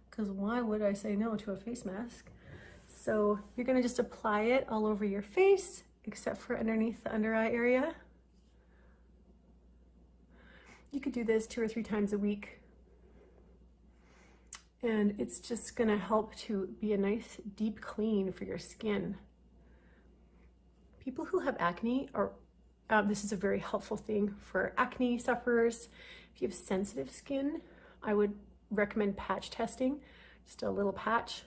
S3: because why would I say no to a face mask? So you're gonna just apply it all over your face, except for underneath the under eye area. You could do this 2 or 3 times a week. And it's just gonna help to be a nice deep clean for your skin. People who have acne are, this is a very helpful thing for acne sufferers. If you have sensitive skin, I would recommend patch testing, just a little patch.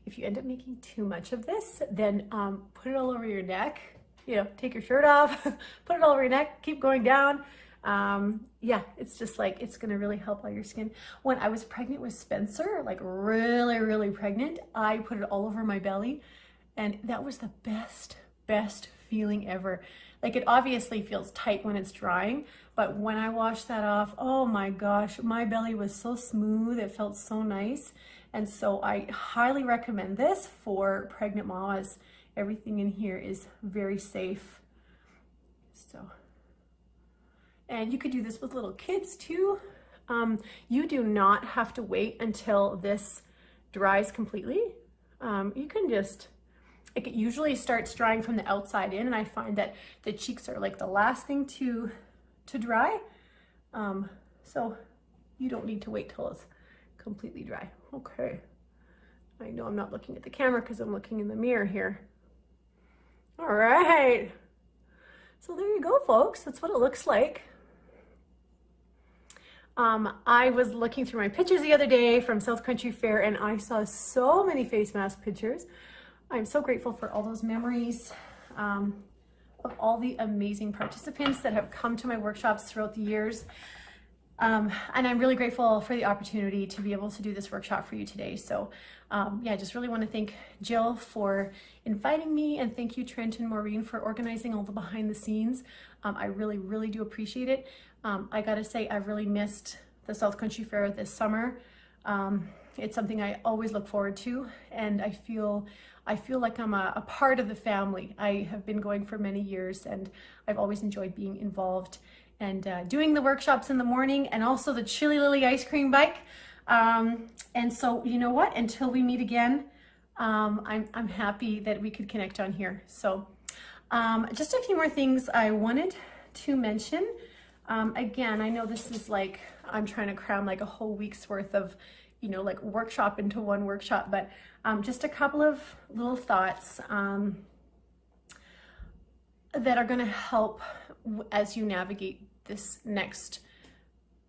S3: If you end up making too much of this, then put it all over your neck. You know, take your shirt off, put it all over your neck, keep going down. Yeah, it's just like, it's gonna really help all your skin. When I was pregnant with Spencer, like really, really pregnant, I put it all over my belly, and that was the best feeling ever. Like, it obviously feels tight when it's drying, but when I washed that off, oh my gosh, my belly was so smooth. It felt so nice. And so I highly recommend this for pregnant mamas. Everything in here is very safe. So, and you could do this with little kids too. You do not have to wait until this dries completely, you can just, it usually starts drying from the outside in, and I find that the cheeks are like the last thing to dry. So you don't need to wait till it's completely dry. Okay. I know I'm not looking at the camera because I'm looking in the mirror here. All right. So there you go, folks. That's what it looks like. I was looking through my pictures the other day from South Country Fair, and I saw so many face mask pictures. I'm so grateful for all those memories of all the amazing participants that have come to my workshops throughout the years. And I'm really grateful for the opportunity to be able to do this workshop for you today. So yeah, I just really want to thank Jill for inviting me, and thank you, Trent and Maureen, for organizing all the behind the scenes. I really, really do appreciate it. I gotta say, I really missed the South Country Fair this summer. It's something I always look forward to, and I feel like I'm a part of the family. I have been going for many years, and I've always enjoyed being involved and doing the workshops in the morning, and also the Chili Lilley ice cream bike. And so, you know what, until we meet again, I'm happy that we could connect on here. So just a few more things I wanted to mention. Again, I know this is like, I'm trying to cram like a whole week's worth of, you know, like workshop into one workshop, but just a couple of little thoughts that are going to help as you navigate this next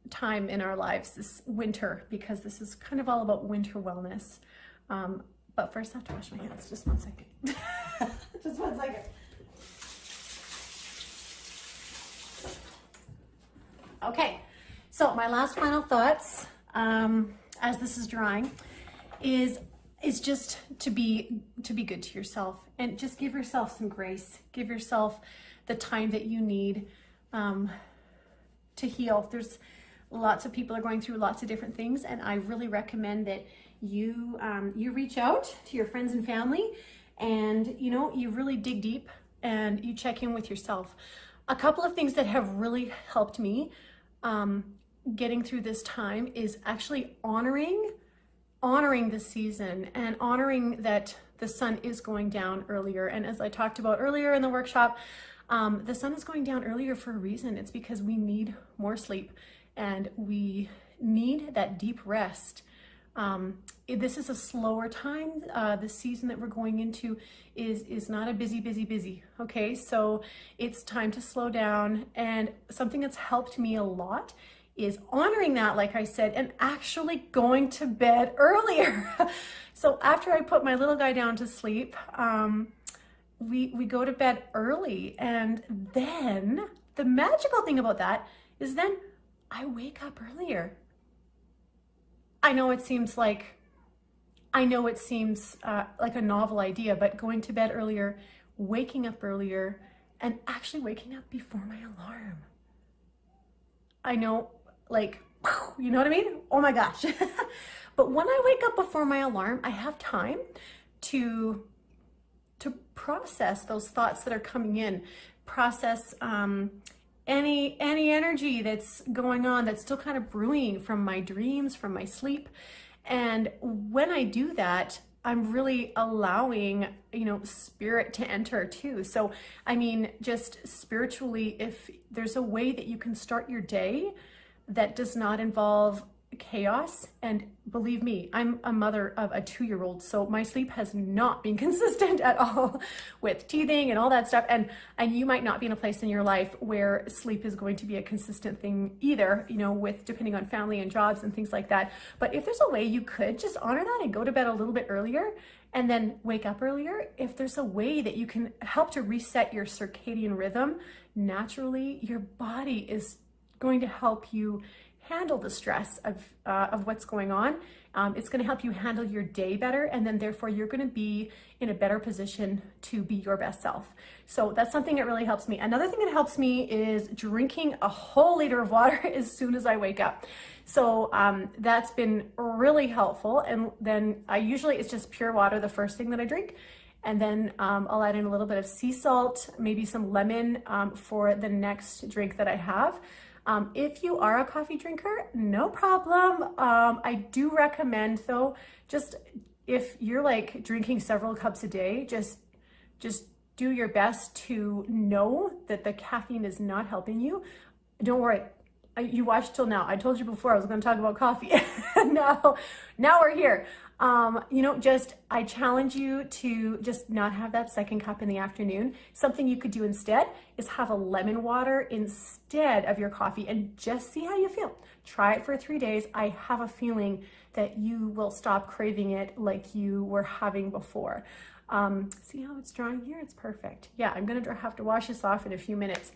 S3: time in our lives, this winter, because this is kind of all about winter wellness. But first I have to wash my hands. Just one second. Just one second. Okay, so my last final thoughts, as this is drying, is just to be good to yourself, and just give yourself some grace. Give yourself the time that you need to heal. There's lots of people are going through lots of different things, and I really recommend that you reach out to your friends and family, and you know, you really dig deep and you check in with yourself. A couple of things that have really helped me getting through this time is actually honoring the season, and honoring that the sun is going down earlier. And as I talked about earlier in the workshop, the sun is going down earlier for a reason. It's because we need more sleep, and we need that deep rest. This is a slower time. The season that we're going into is not a busy. Okay, so it's time to slow down. And something that's helped me a lot is honoring that, like I said, and actually going to bed earlier. So after I put my little guy down to sleep, we go to bed early, and then the magical thing about that is then I wake up earlier. I know it seems like a novel idea, but going to bed earlier, waking up earlier, and actually waking up before my alarm. I know, like, you know what I mean? Oh my gosh. But when I wake up before my alarm, I have time to process those thoughts that are coming in, process any energy that's going on that's still kind of brewing from my dreams, from my sleep. And when I do that, I'm really allowing, you know, spirit to enter too. So, I mean, just spiritually, if there's a way that you can start your day that does not involve chaos, and believe me, I'm a mother of a 2-year-old, so my sleep has not been consistent at all with teething and all that stuff, and you might not be in a place in your life where sleep is going to be a consistent thing either, you know, with depending on family and jobs and things like that. But if there's a way you could just honor that and go to bed a little bit earlier and then wake up earlier, if there's a way that you can help to reset your circadian rhythm naturally, your body is going to help you handle the stress of what's going on. It's going to help you handle your day better, and then therefore you're going to be in a better position to be your best self. So that's something that really helps me. Another thing that helps me is drinking a whole liter of water as soon as I wake up. So that's been really helpful. And then it's just pure water the first thing that I drink. And then I'll add in a little bit of sea salt, maybe some lemon for the next drink that I have. If you are a coffee drinker, no problem. I do recommend though, just if you're like drinking several cups a day, just do your best to know that the caffeine is not helping you. Don't worry. You watched till now. I told you before I was going to talk about coffee. now we're here. I challenge you to just not have that second cup in the afternoon. Something you could do instead is have a lemon water instead of your coffee and just see how you feel. Try it for 3 days. I have a feeling that you will stop craving it like you were having before. See how it's drying here? It's perfect. Yeah, I'm going to have to wash this off in a few minutes.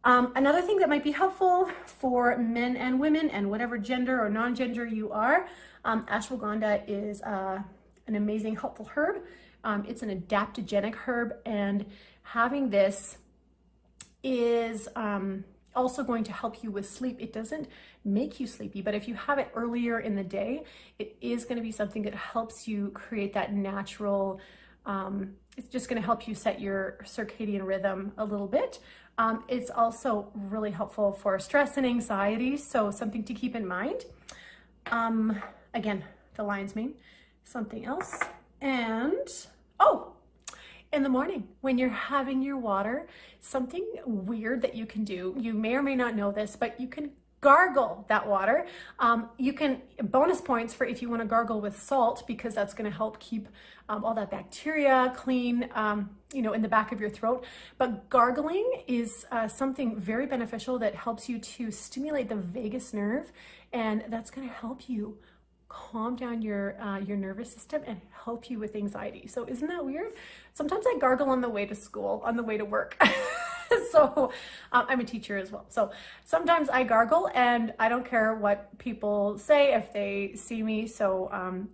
S3: Another thing that might be helpful for men and women and whatever gender or non-gender you are, ashwagandha is an amazing helpful herb. It's an adaptogenic herb, and having this is also going to help you with sleep. It doesn't make you sleepy, but if you have it earlier in the day, it is going to be something that helps you create that natural, it's just going to help you set your circadian rhythm a little bit. It's also really helpful for stress and anxiety, so something to keep in mind. Again, the lion's mane, something else. And, in the morning when you're having your water, something weird that you can do, you may or may not know this, but you can gargle that water. You can, bonus points for if you want to gargle with salt, because that's going to help keep all that bacteria clean, in the back of your throat. But gargling is something very beneficial that helps you to stimulate the vagus nerve, and that's going to help you calm down your nervous system and help you with anxiety. So isn't that weird? Sometimes I gargle on the way to school, on the way to work. So I'm a teacher as well. So sometimes I gargle, and I don't care what people say if they see me. So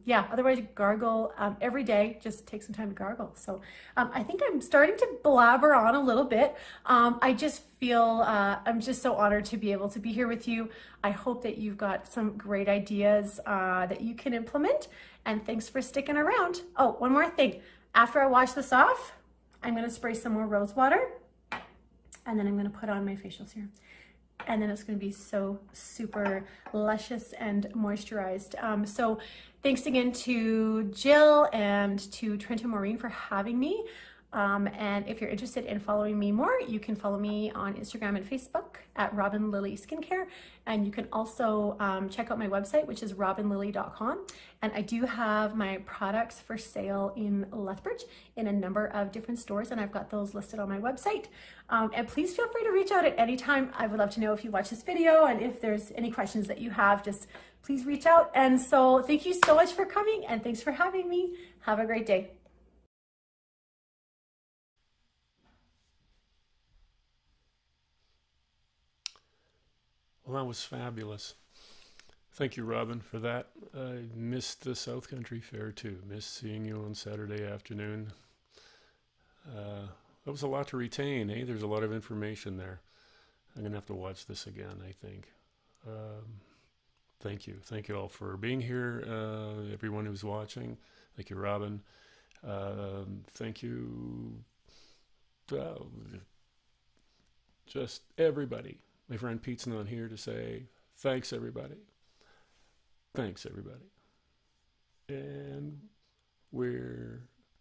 S3: otherwise gargle every day. Just take some time to gargle. So I think I'm starting to blabber on a little bit. I just feel I'm just so honored to be able to be here with you. I hope that you've got some great ideas that you can implement. And thanks for sticking around. Oh, one more thing. After I wash this off, I'm going to spray some more rose water. And then I'm going to put on my facial serum. And then it's going to be so super luscious and moisturized. So thanks again to Jill and to Trent and Maureen for having me. And if you're interested in following me more, you can follow me on Instagram and Facebook at Robyn Lilley Skincare. And you can also check out my website, which is robynlilley.com. And I do have my products for sale in Lethbridge in a number of different stores, and I've got those listed on my website. And please feel free to reach out at any time. I would love to know if you watch this video, and if there's any questions that you have, just please reach out. And so thank you so much for coming, and thanks for having me. Have a great day.
S2: Well, that was fabulous. Thank you, Robyn, for that. I missed the South Country Fair too. Missed seeing you on Saturday afternoon. That was a lot to retain, eh? There's a lot of information there. I'm going to have to watch this again, I think. Thank you. Thank you all for being here, everyone who's watching. Thank you, Robyn. Thank you, just everybody. My friend Pete's not here to say thanks, everybody. Thanks, everybody. And we're